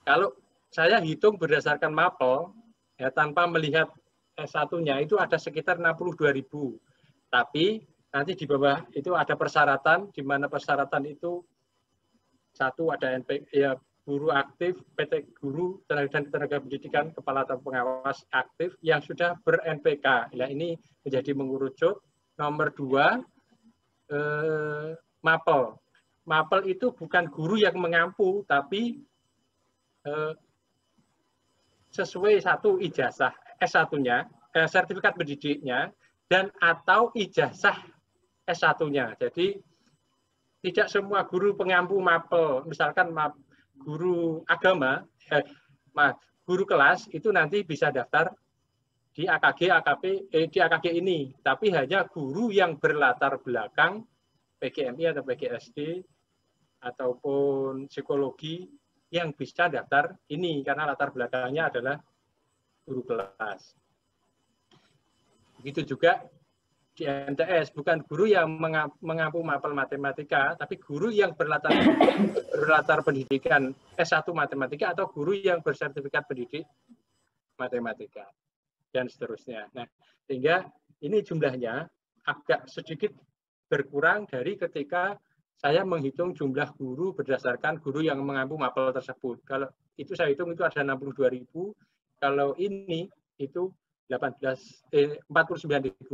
Kalau saya hitung berdasarkan mapel, ya, tanpa melihat S1-nya itu ada sekitar 62.000. Tapi nanti di bawah itu ada persyaratan, di mana persyaratan itu satu ada ya, guru aktif, PT guru, dan tenaga pendidikan, kepala atau pengawas aktif yang sudah ber-NPK. Ya, ini menjadi mengerucut. Nomor 2, mapel. Mapel itu bukan guru yang mengampu, tapi sesuai satu ijazah S1-nya, sertifikat pendidiknya, dan atau ijazah S1-nya. Jadi tidak semua guru pengampu mapel, misalkan guru agama, guru kelas itu nanti bisa daftar di AKG, AKP, di AKG ini, tapi hanya guru yang berlatar belakang PGMI atau PGSD ataupun psikologi yang bisa daftar ini karena latar belakangnya adalah guru kelas. Begitu juga di MTS, bukan guru yang mengampu mapel matematika, tapi guru yang berlatar pendidikan S1 matematika atau guru yang bersertifikat pendidik matematika dan seterusnya. Nah, sehingga ini jumlahnya agak sedikit berkurang dari ketika saya menghitung jumlah guru berdasarkan guru yang mengampu mapel tersebut. Kalau itu saya hitung itu ada 62.000. Kalau ini itu 49.000.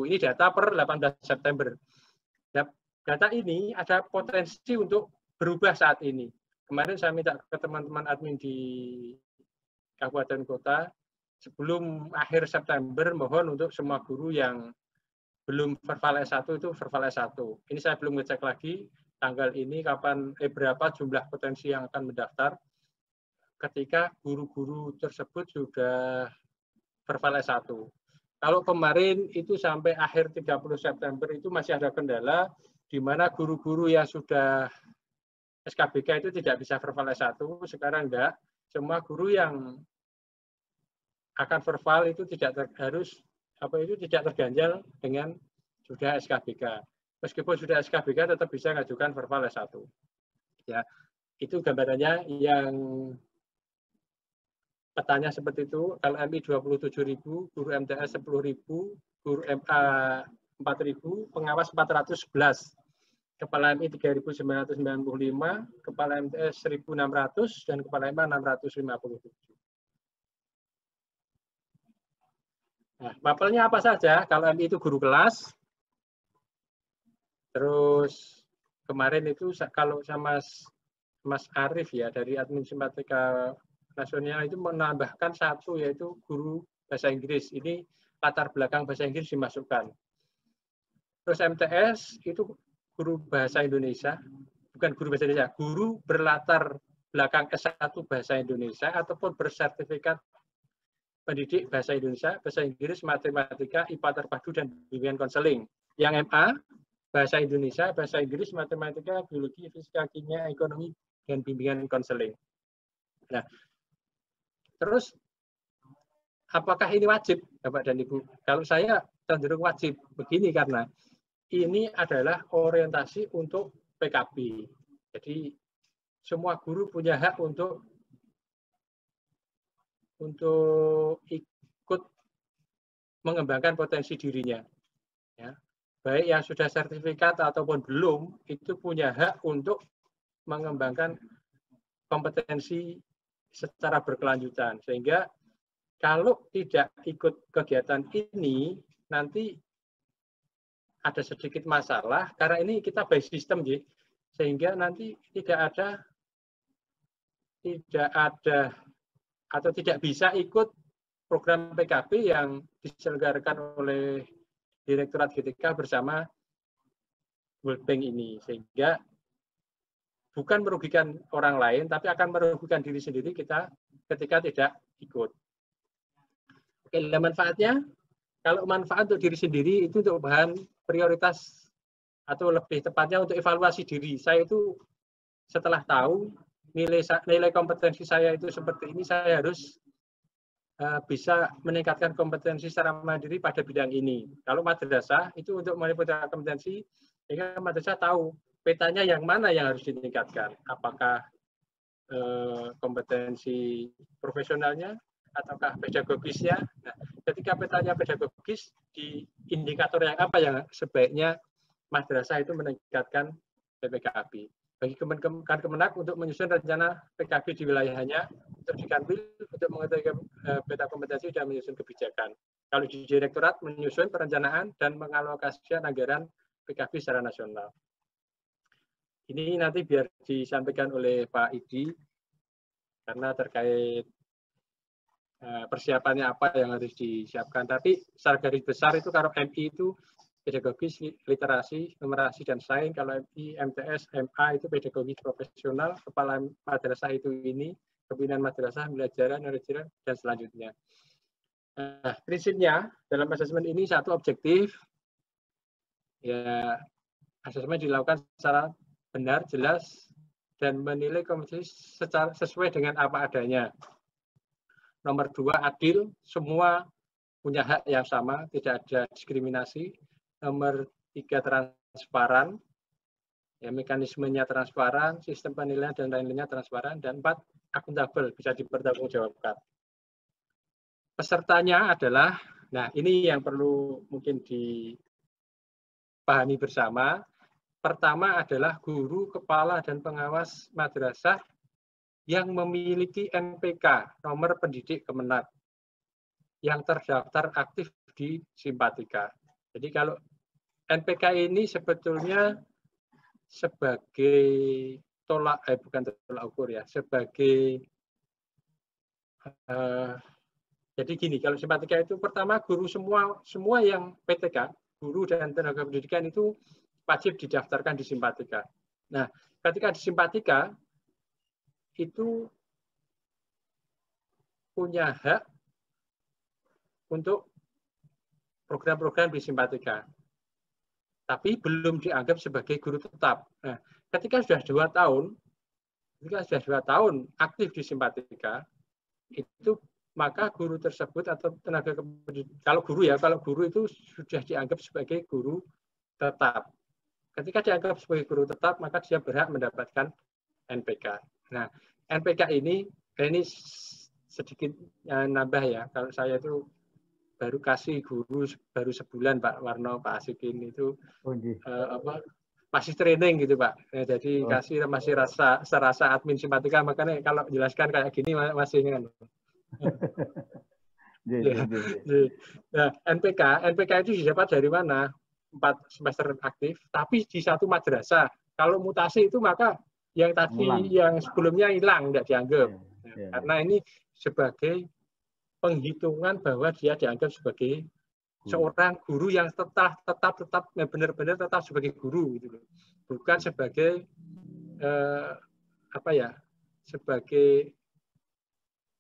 Ini data per 18 September. Data ini ada potensi untuk berubah saat ini. Kemarin saya minta ke teman-teman admin di kabupaten kota, sebelum akhir September mohon untuk semua guru yang belum verbal S1 itu verbal S1. Ini saya belum ngecek lagi tanggal ini kapan berapa jumlah potensi yang akan mendaftar ketika guru-guru tersebut sudah verbal S1. Kalau kemarin itu sampai akhir 30 September itu masih ada kendala di mana guru-guru yang sudah SKBK itu tidak bisa verbal S1, sekarang enggak. Semua guru yang akan verbal itu tidak terganjal dengan sudah SKBK. Meskipun sudah SKBK tetap bisa mengajukan verbal S1. Ya, itu gambarannya. Yang petanya seperti itu. Kalau MI 27.000, guru MTS 10.000, guru MA 4.000, pengawas 411. Kepala MI 3.995, kepala MTS 1.600, dan kepala MA 657. Nah, mapelnya apa saja? Kalau MI itu guru kelas, terus kemarin itu kalau sama Mas Arief ya dari admin Simpatika Nasional itu menambahkan satu yaitu guru bahasa Inggris. Ini latar belakang bahasa Inggris dimasukkan. Terus MTS itu guru bahasa Indonesia, bukan guru bahasa Indonesia, guru berlatar belakang S1 bahasa Indonesia ataupun bersertifikat pendidik bahasa Indonesia, bahasa Inggris, matematika, IPA terpadu, dan bimbingan konseling. Yang MA, bahasa Indonesia, bahasa Inggris, matematika, biologi, fisika, kimia, ekonomi, dan bimbingan konseling. Nah, terus apakah ini wajib, Bapak dan Ibu? Kalau saya cenderung wajib begini karena ini adalah orientasi untuk PKB. Jadi semua guru punya hak untuk ikut mengembangkan potensi dirinya. Ya. Baik yang sudah sertifikat ataupun belum, itu punya hak untuk mengembangkan kompetensi secara berkelanjutan. Sehingga kalau tidak ikut kegiatan ini, nanti ada sedikit masalah, karena ini kita by system, sehingga nanti tidak ada atau tidak bisa ikut program PKB yang diselenggarakan oleh Direktorat GTK bersama World Bank ini. Sehingga bukan merugikan orang lain, tapi akan merugikan diri sendiri kita ketika tidak ikut. Oke, manfaatnya, kalau manfaat untuk diri sendiri itu untuk bahan prioritas atau lebih tepatnya untuk evaluasi diri. Saya itu setelah tahu nilai kompetensi saya itu seperti ini, saya harus bisa meningkatkan kompetensi secara mandiri pada bidang ini. Kalau madrasah itu untuk meningkatkan kompetensi, sehingga madrasah tahu petanya yang mana yang harus ditingkatkan. Apakah kompetensi profesionalnya ataukah pedagogisnya. Nah, ketika petanya pedagogis, di indikator yang apa yang sebaiknya madrasah itu meningkatkan PPKB. Bagi Kemenak untuk menyusun rencana PKB di wilayahnya, untuk di Kanwil untuk mengetahui peta kompetensi dan menyusun kebijakan. Kalau di Direktorat menyusun perencanaan dan mengalokasikan anggaran PKB secara nasional. Ini nanti biar disampaikan oleh Pak Idi, karena terkait persiapannya apa yang harus disiapkan. Tapi secara garis besar itu kalau MI itu pedagogis, literasi, numerasi, dan sains. Kalau MI, MTS, MA itu pedagogis profesional, kepala madrasah itu ini, pembinaan madrasah, pembelajaran, dan selanjutnya. Nah, prinsipnya dalam asesmen ini satu objektif, ya asesmen dilakukan secara benar, jelas, dan menilai kompetensi secara sesuai dengan apa adanya. Nomor 2, adil, semua punya hak yang sama, tidak ada diskriminasi. Nomor 3, transparan, ya, mekanismenya transparan, sistem penilaian dan lain-lainnya transparan. Dan 4, akuntabel, bisa dipertanggungjawabkan. Pesertanya adalah, nah ini yang perlu mungkin dipahami bersama, pertama adalah guru, kepala, dan pengawas madrasah yang memiliki NPK, nomor pendidik Kemenat, yang terdaftar aktif di Simpatika. Jadi kalau NPK ini sebetulnya sebagai bukan tolak ukur ya, sebagai jadi gini, kalau Simpatika itu pertama guru semua yang PTK, guru dan tenaga pendidikan itu wajib didaftarkan di Simpatika. Nah, ketika di Simpatika itu punya hak untuk program-program di Simpatika, tapi belum dianggap sebagai guru tetap. Nah, ketika sudah 2 tahun aktif di Simpatika, itu maka guru tersebut atau tenaga pendidikan, kalau guru itu sudah dianggap sebagai guru tetap. Ketika dianggap sebagai guru tetap, maka dia berhak mendapatkan NPK. Nah, NPK ini sedikit nambah ya. Kalau saya itu baru kasih guru baru sebulan, Pak Warno, Pak Asikin itu masih training gitu, Pak. Nah, jadi kasih masih serasa admin Simpatika, makanya kalau jelaskan kayak gini masih kan. Nah, NPK itu didapat dari mana? 4 semester aktif, tapi di satu madrasah. Kalau mutasi itu maka yang tadi yang sebelumnya hilang, tidak dianggap. Karena ini sebagai penghitungan bahwa dia dianggap sebagai seorang guru yang tetap benar-benar tetap sebagai guru, gitu loh. Bukan sebagai sebagai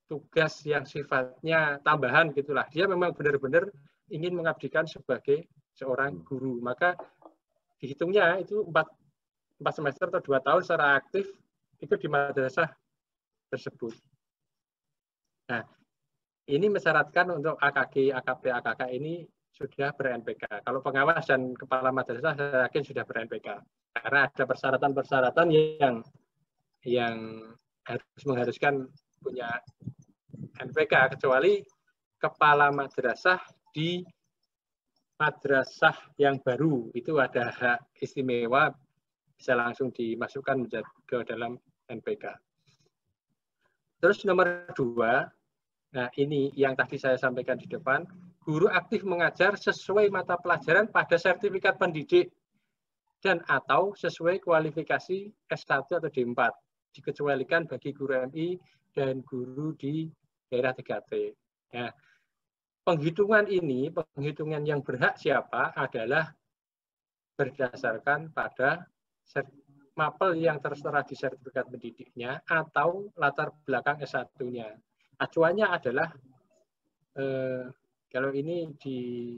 tugas yang sifatnya tambahan gitulah. Dia memang benar-benar ingin mengabdikan sebagai seorang guru, maka dihitungnya itu 4 semester atau 2 tahun secara aktif itu di madrasah tersebut. Nah, ini mensyaratkan untuk AKG, AKP, AKK ini sudah ber-NPK. Kalau pengawas dan kepala madrasah saya yakin sudah ber-NPK. Karena ada persyaratan-persyaratan yang harus mengharuskan punya NPK, kecuali kepala madrasah di madrasah yang baru itu ada hak istimewa, bisa langsung dimasukkan ke dalam NPK. Terus nomor 2, nah ini yang tadi saya sampaikan di depan, guru aktif mengajar sesuai mata pelajaran pada sertifikat pendidik dan atau sesuai kualifikasi S1 atau D4, dikecualikan bagi guru MI dan guru di daerah 3T. Nah, penghitungan yang berhak siapa adalah berdasarkan pada mapel yang tertera di sertifikat pendidiknya atau latar belakang S1-nya. Acuannya adalah kalau ini di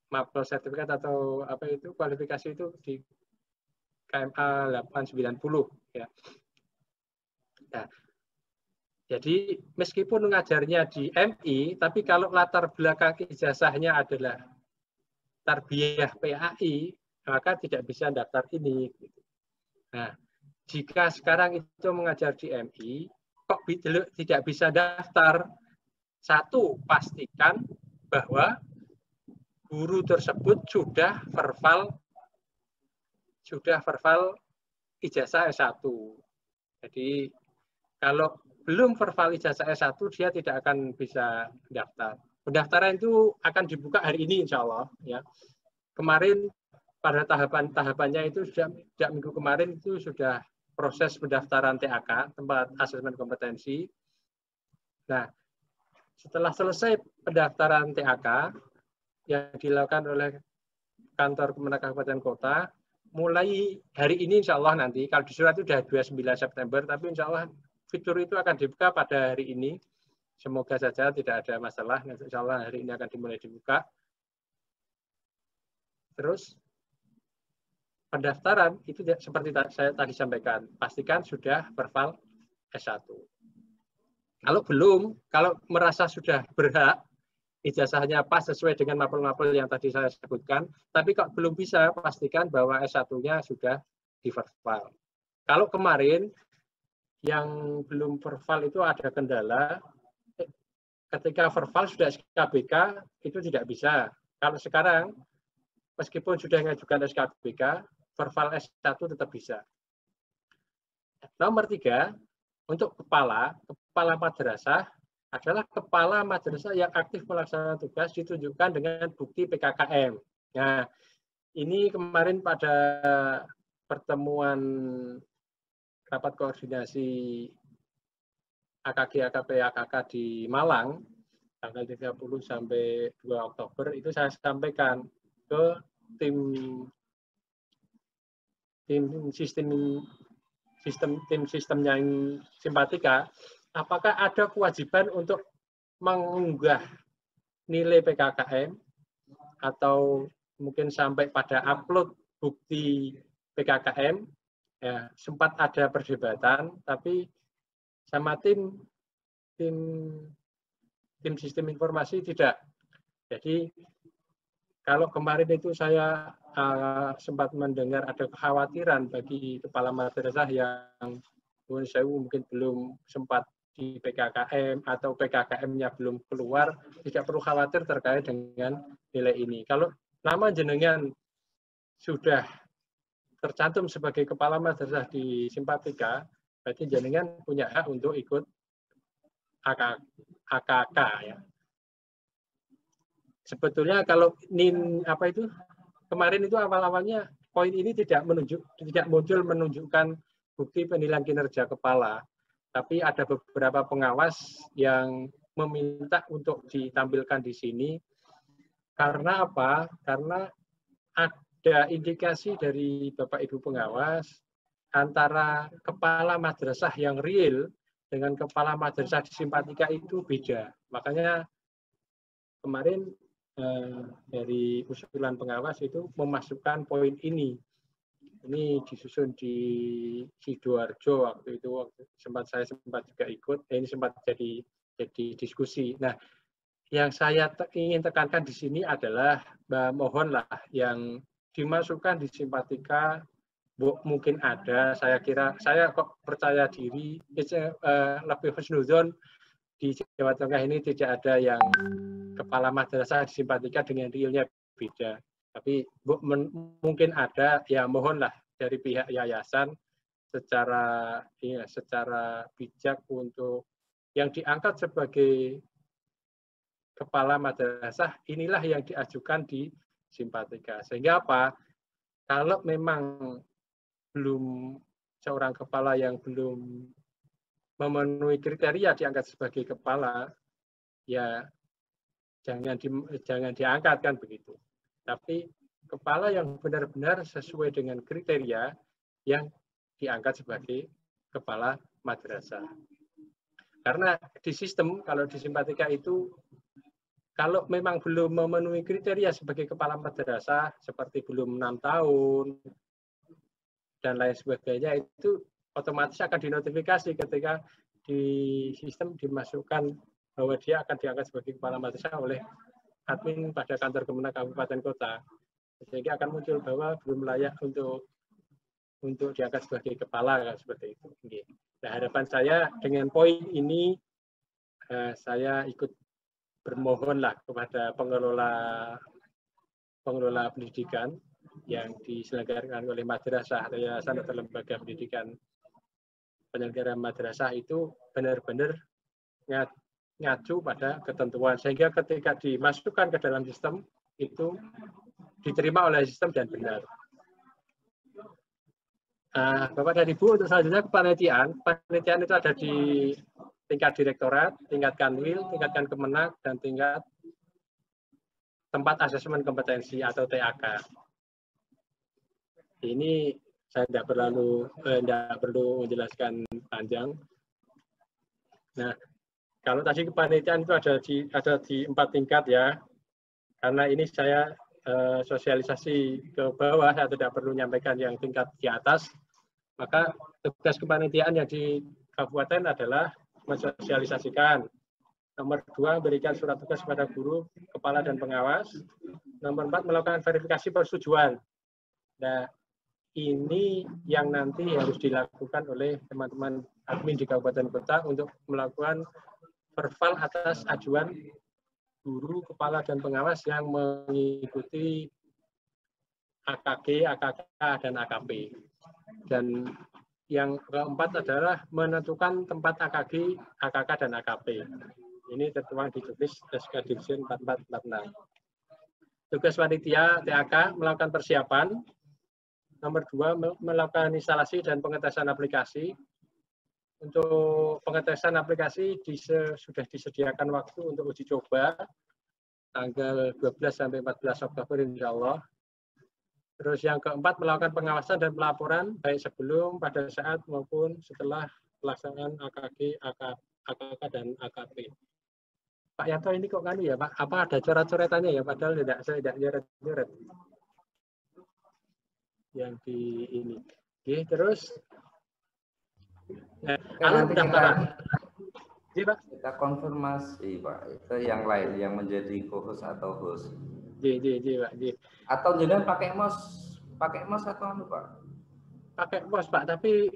mapel sertifikat atau kualifikasi itu di KMA 890 ya. Nah, jadi meskipun mengajarnya di MI, tapi kalau latar belakang ijazahnya adalah tarbiyah PAI, maka tidak bisa daftar ini. Nah, jika sekarang itu mengajar di MI, kok tidak bisa daftar? Satu, pastikan bahwa guru tersebut sudah verbal ijazah S1. Jadi kalau belum verbal ijazah S1, dia tidak akan bisa daftar. Pendaftaran itu akan dibuka hari ini, insya Allah. Ya. Kemarin pada tahapannya itu sejak minggu kemarin itu sudah proses pendaftaran TAK, tempat asesmen kompetensi. Nah, setelah selesai pendaftaran TAK yang dilakukan oleh kantor Kemenak Kabupaten Kota, mulai hari ini insya Allah nanti, kalau di surat itu sudah 29 September, tapi insya Allah fitur itu akan dibuka pada hari ini. Semoga saja tidak ada masalah. Insya Allah hari ini akan dimulai dibuka. Terus pendaftaran itu seperti saya tadi sampaikan, pastikan sudah verbal S1. Kalau belum, kalau merasa sudah berhak, ijazahnya pas sesuai dengan mapel-mapel yang tadi saya sebutkan, tapi kok belum bisa, pastikan bahwa S1-nya sudah di verbal. Kalau kemarin yang belum verbal itu ada kendala, ketika verbal sudah SKBK itu tidak bisa. Kalau sekarang meskipun sudah mengajukan SKBK, verbal S1 tetap bisa. Nomor 3, untuk kepala madrasah adalah kepala madrasah yang aktif melaksanakan tugas ditunjukkan dengan bukti PKKM. Nah, ini kemarin pada pertemuan rapat koordinasi AKG, AKP, AKK di Malang, tanggal 30 sampai 2 Oktober, itu saya sampaikan ke tim sistemnya yang Simpatika, apakah ada kewajiban untuk mengunggah nilai PKKM atau mungkin sampai pada upload bukti PKKM. Ya, sempat ada perdebatan, tapi sama tim sistem informasi tidak. Jadi kalau kemarin itu saya sempat mendengar ada kekhawatiran bagi kepala madrasah yang mungkin belum sempat di PKKM atau PKKM-nya belum keluar, tidak perlu khawatir terkait dengan nilai ini. Kalau nama jenengan sudah tercantum sebagai kepala madrasah di Simpatika, berarti jenengan punya hak untuk ikut AKK ya. Sebetulnya kalau kemarin itu awal-awalnya poin ini tidak muncul menunjukkan bukti penilaian kinerja kepala, tapi ada beberapa pengawas yang meminta untuk ditampilkan di sini. Karena apa? Karena ada indikasi dari Bapak Ibu pengawas antara kepala madrasah yang real dengan kepala madrasah di Simpatika itu beda. Makanya kemarin dari usulan pengawas itu memasukkan poin ini. Ini disusun di Sidoarjo waktu itu, saya sempat juga ikut. Ini sempat jadi diskusi. Nah, yang saya ingin tekankan di sini adalah mohonlah yang dimasukkan di Simpatika mungkin ada. Saya kok percaya diri lebih husnuzon di Jawa Tengah ini tidak ada yang kepala madrasah di Simpatika dengan realnya beda. Tapi mungkin ada, ya mohonlah dari pihak yayasan secara bijak untuk yang diangkat sebagai kepala madrasah, inilah yang diajukan di Simpatika. Sehingga apa? Kalau memang belum seorang kepala yang belum memenuhi kriteria diangkat sebagai kepala, ya jangan diangkat kan begitu. Tapi kepala yang benar-benar sesuai dengan kriteria yang diangkat sebagai kepala madrasah. Karena di sistem, kalau di Simpatika itu, kalau memang belum memenuhi kriteria sebagai kepala madrasah, seperti belum 6 tahun, dan lain sebagainya, itu otomatis akan dinotifikasi ketika di sistem dimasukkan bahwa dia akan diangkat sebagai kepala madrasah oleh admin pada kantor Kemenak Kabupaten Kota. Sehingga akan muncul bahwa belum layak untuk diangkat sebagai kepala, seperti itu. Nah, harapan saya dengan poin ini, saya ikut bermohonlah kepada pengelola pendidikan yang diselenggarakan oleh madrasah, yayasan atau lembaga pendidikan penyelenggara madrasah itu benar-benar ngacu pada ketentuan, sehingga ketika dimasukkan ke dalam sistem itu diterima oleh sistem dan benar. Bapak dan Ibu, untuk selanjutnya kepanitiaan itu ada di tingkat direktorat, tingkat kanwil, tingkat Kemenak, dan tingkat tempat asesmen kompetensi atau TAK. Ini saya tidak perlu menjelaskan panjang. Nah, kalau tadi kepanitiaan itu ada di 4 tingkat ya. Karena ini saya sosialisasi ke bawah, saya tidak perlu menyampaikan yang tingkat di atas. Maka tugas kepanitiaan yang di kabupaten adalah mensosialisasikan. Nomor 2, berikan surat tugas kepada guru, kepala, dan pengawas. Nomor 4, melakukan verifikasi persetujuan. Nah, ini yang nanti harus dilakukan oleh teman-teman admin di kabupaten kota untuk melakukan verbal atas ajuan guru, kepala, dan pengawas yang mengikuti AKG, AKK, dan AKP. Dan yang keempat adalah menentukan tempat AKG, AKK, dan AKP. Ini tertuang di tulis SK Dirjen 4446. Tugas panitia TAK melakukan persiapan. Nomor 2, melakukan instalasi dan pengetesan aplikasi. Untuk pengetesan aplikasi sudah disediakan waktu untuk uji coba tanggal 12 sampai 14 Oktober insya Allah. Terus yang keempat, melakukan pengawasan dan pelaporan baik sebelum, pada saat maupun setelah pelaksanaan AKG, AKK, dan AKP. Pak Yanto ini kok kan ya Pak? Apa ada coret-coretannya ya? Padahal saya tidak nyoret-nyoret. Yang di ini. Oke, terus alur pendaftaran. Kita konfirmasi Pak, itu yang lain yang menjadi co-host atau host. Pak. Atau jangan pakai mouse atau anu Pak? Pakai mouse Pak, tapi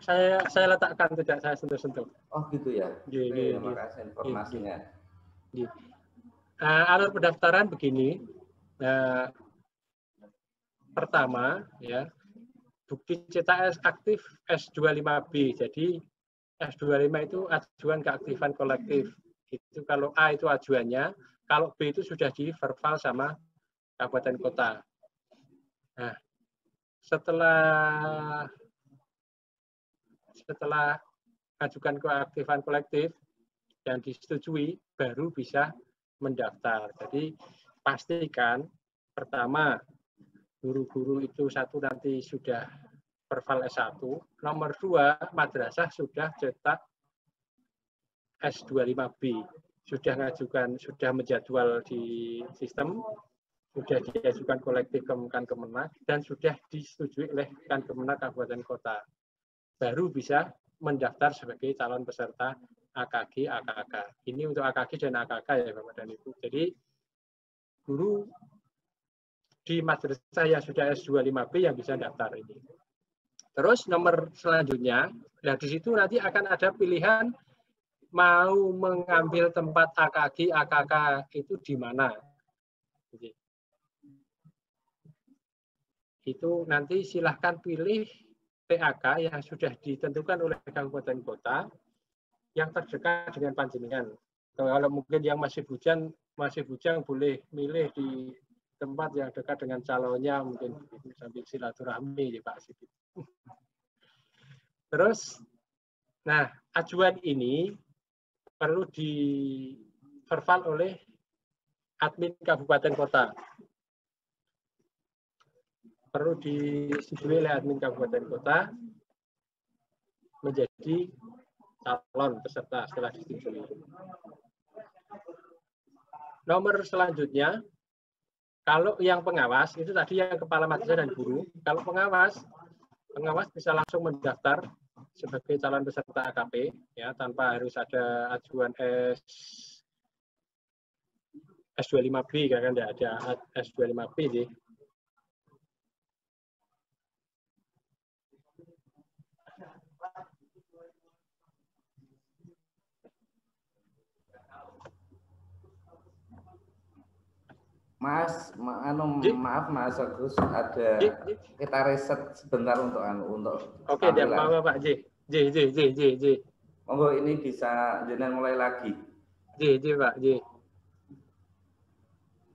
saya letakkan, tidak saya sentuh-sentuh. Oh gitu ya. Terima kasih informasinya. Alur pendaftaran begini. Pertama ya, bukti cetak aktif S25B. Jadi S25 itu ajuan keaktifan kolektif. Itu kalau A itu ajuannya, kalau B itu sudah di verbal sama kabupaten kota. Nah, setelah ajukan keaktifan kolektif yang disetujui, baru bisa mendaftar. Jadi pastikan pertama guru-guru itu satu nanti sudah verbal S1, nomor 2 madrasah sudah cetak S25B, sudah menjadwal di sistem, sudah diajukan kolektif ke Kemenag, dan sudah disetujui oleh Kemenag Kabupaten Kota. Baru bisa mendaftar sebagai calon peserta AKG, AKK. Ini untuk AKG dan AKK ya Bapak dan Ibu. Jadi guru di madrasah yang sudah S25B yang bisa daftar ini. Terus nomor selanjutnya, nah di situ nanti akan ada pilihan mau mengambil tempat AKG, AKK itu di mana. Itu nanti silahkan pilih TAK yang sudah ditentukan oleh kabupaten kota yang terdekat dengan panjenengan. Kalau mungkin yang masih bujang boleh milih di tempat yang dekat dengan calonnya, mungkin sambil silaturahmi ya Pak Sigit. Terus, nah ajuan ini perlu diverval oleh admin kabupaten kota. Perlu disetujui oleh admin kabupaten kota menjadi calon peserta setelah disetujui. Nomor selanjutnya, kalau yang pengawas, itu tadi yang kepala madrasah dan guru. Kalau pengawas bisa langsung mendaftar sebagai calon peserta AKP, ya, tanpa harus ada ajuan S25B, karena tidak ada S25B sih. Maaf Mas Agus, ada kita riset sebentar untuk Oke, tidak apa-apa Pak J. Monggo ini bisa jenengan mulai lagi. J Pak J.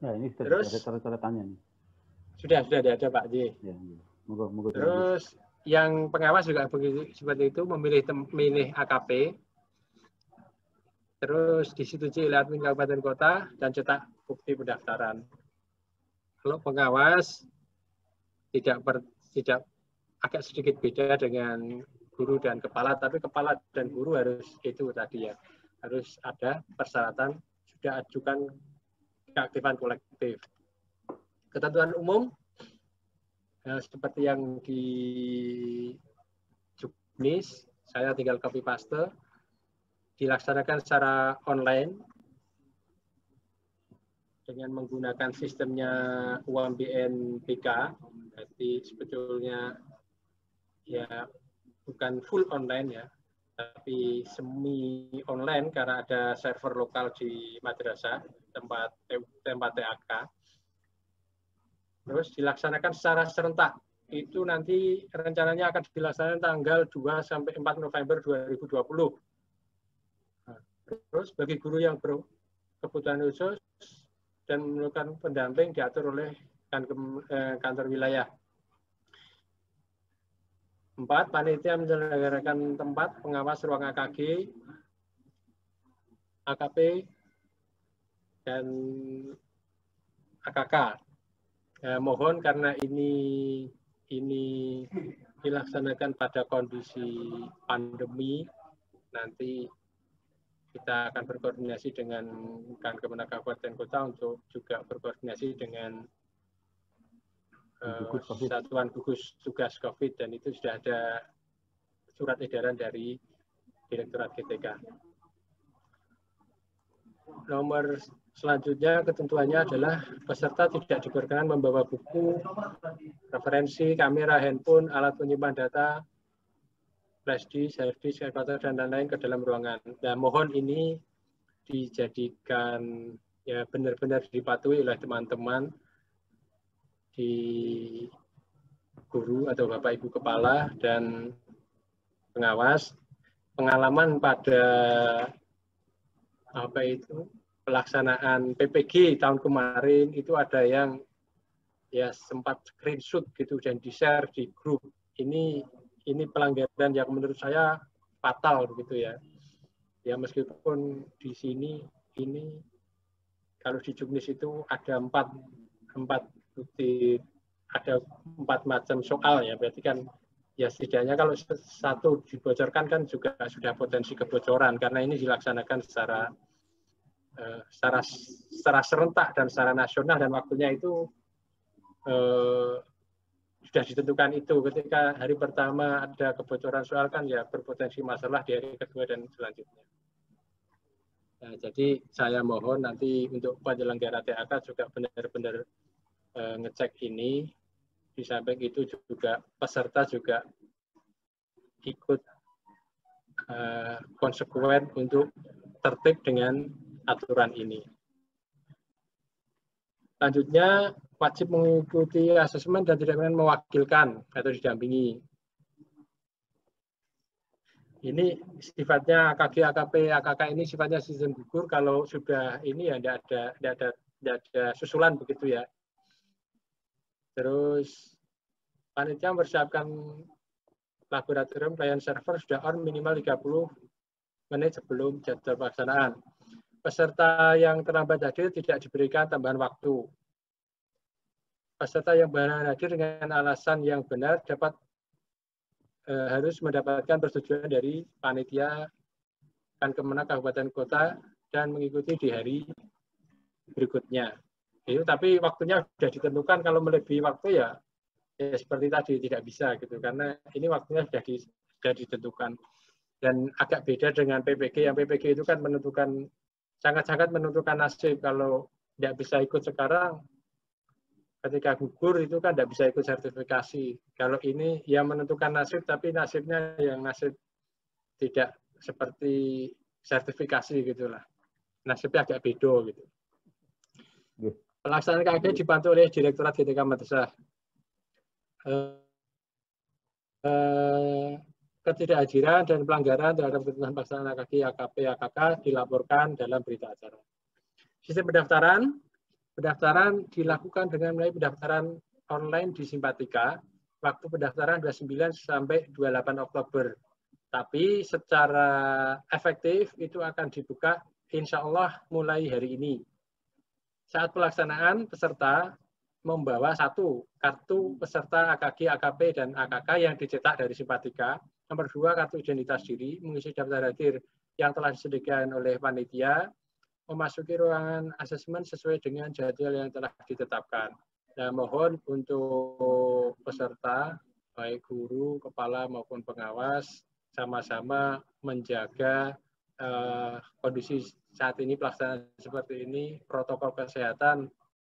Ya ini sudah Terus, ada coret-coretannya nih. Sudah ada Pak J. Ya, monggo. Terus yang pengawas juga seperti itu, memilih AKP. Terus disetujui oleh admin kabupaten kota dan cetak bukti pendaftaran. Kalau pengawas tidak agak sedikit beda dengan guru dan kepala, tapi kepala dan guru harus itu tadi ya, harus ada persyaratan sudah ajukan keaktifan kolektif. Ketentuan umum seperti yang di Juknis, saya tinggal copy paste, dilaksanakan secara online dengan menggunakan sistemnya UMBN BK. Jadi sebetulnya ya bukan full online ya, tapi semi online karena ada server lokal di madrasah tempat TAK. Terus dilaksanakan secara serentak. Itu nanti rencananya akan dilaksanakan tanggal 2 sampai 4 November 2020. Nah, terus bagi guru yang berkebutuhan khusus dan memerlukan pendamping diatur oleh kantor wilayah. 4. Panitia menyelenggarakan tempat pengawas ruang AKG, AKP, dan AKK. Mohon karena ini dilaksanakan pada kondisi pandemi, nanti kita akan berkoordinasi dengan Kemenak Kabupaten Kota untuk juga berkoordinasi dengan Satuan Gugus Tugas COVID, dan itu sudah ada surat edaran dari Direktorat GTK. Nomor selanjutnya ketentuannya adalah peserta tidak diperkenankan membawa buku, referensi, kamera, handphone, alat penyimpan data, flash disk, hard disk, kalkulator, dan lain-lain ke dalam ruangan. Nah, mohon ini dijadikan ya benar-benar dipatuhi oleh teman-teman di guru atau Bapak Ibu Kepala dan pengawas. Pengalaman pada pelaksanaan PPG tahun kemarin itu ada yang ya sempat screenshot gitu dan di-share di grup. Ini pelanggaran yang menurut saya fatal begitu ya. Ya meskipun di sini ini kalau di Juknis itu ada empat macam soal ya, berarti kan ya setidaknya kalau satu dibocorkan kan juga sudah potensi kebocoran, karena ini dilaksanakan secara serentak dan secara nasional, dan waktunya itu sudah ditentukan itu. Ketika hari pertama ada kebocoran soal kan ya berpotensi masalah di hari kedua dan selanjutnya. Nah, jadi saya mohon nanti untuk penyelenggara TAK juga benar-benar ngecek ini. Di samping itu juga peserta juga ikut konsekuen untuk tertib dengan aturan ini. Selanjutnya, wajib mengikuti asesmen dan tidak mewakilkan atau didampingi. Ini sifatnya AKG, AKP, AKK ini sifatnya sistem gugur. Kalau sudah ini ya tidak ada susulan begitu ya. Terus panitia mempersiapkan laboratorium pelayanan server sudah on minimal 30 menit sebelum jadwal pelaksanaan. Peserta yang terlambat hadir tidak diberikan tambahan waktu. Peserta yang benar hadir dengan alasan yang benar harus mendapatkan persetujuan dari panitia Kemenak Kabupaten Kota dan mengikuti di hari berikutnya. Tapi waktunya sudah ditentukan, kalau melebihi waktu ya seperti tadi tidak bisa gitu, karena ini waktunya sudah ditentukan. Dan agak beda dengan PPG, yang PPG itu kan sangat-sangat menentukan nasib. Kalau tidak bisa ikut sekarang, ketika gugur itu kan tidak bisa ikut sertifikasi. Kalau ini yang menentukan nasib, tapi nasibnya yang nasib tidak seperti sertifikasi gitulah. Nasibnya agak beda gitu. Pelaksanaan KG dibantu oleh Direktorat GTK Madrasah. Ketidakhadiran dan pelanggaran terhadap ketentuan pelaksanaan AKG, AKP, AKK dilaporkan dalam berita acara. Sistem pendaftaran dilakukan dengan melalui pendaftaran online di Simpatika. Waktu pendaftaran 29 sampai 28 Oktober. Tapi secara efektif itu akan dibuka insya Allah mulai hari ini. Saat pelaksanaan, peserta membawa 1 kartu peserta AKG, AKP, dan AKK yang dicetak dari Simpatika. Nomor 2, kartu identitas diri, mengisi daftar hadir yang telah disediakan oleh panitia, memasuki ruangan asesmen sesuai dengan jadwal yang telah ditetapkan. Nah, mohon untuk peserta, baik guru, kepala, maupun pengawas, sama-sama menjaga kondisi saat ini, pelaksanaan seperti ini, protokol kesehatan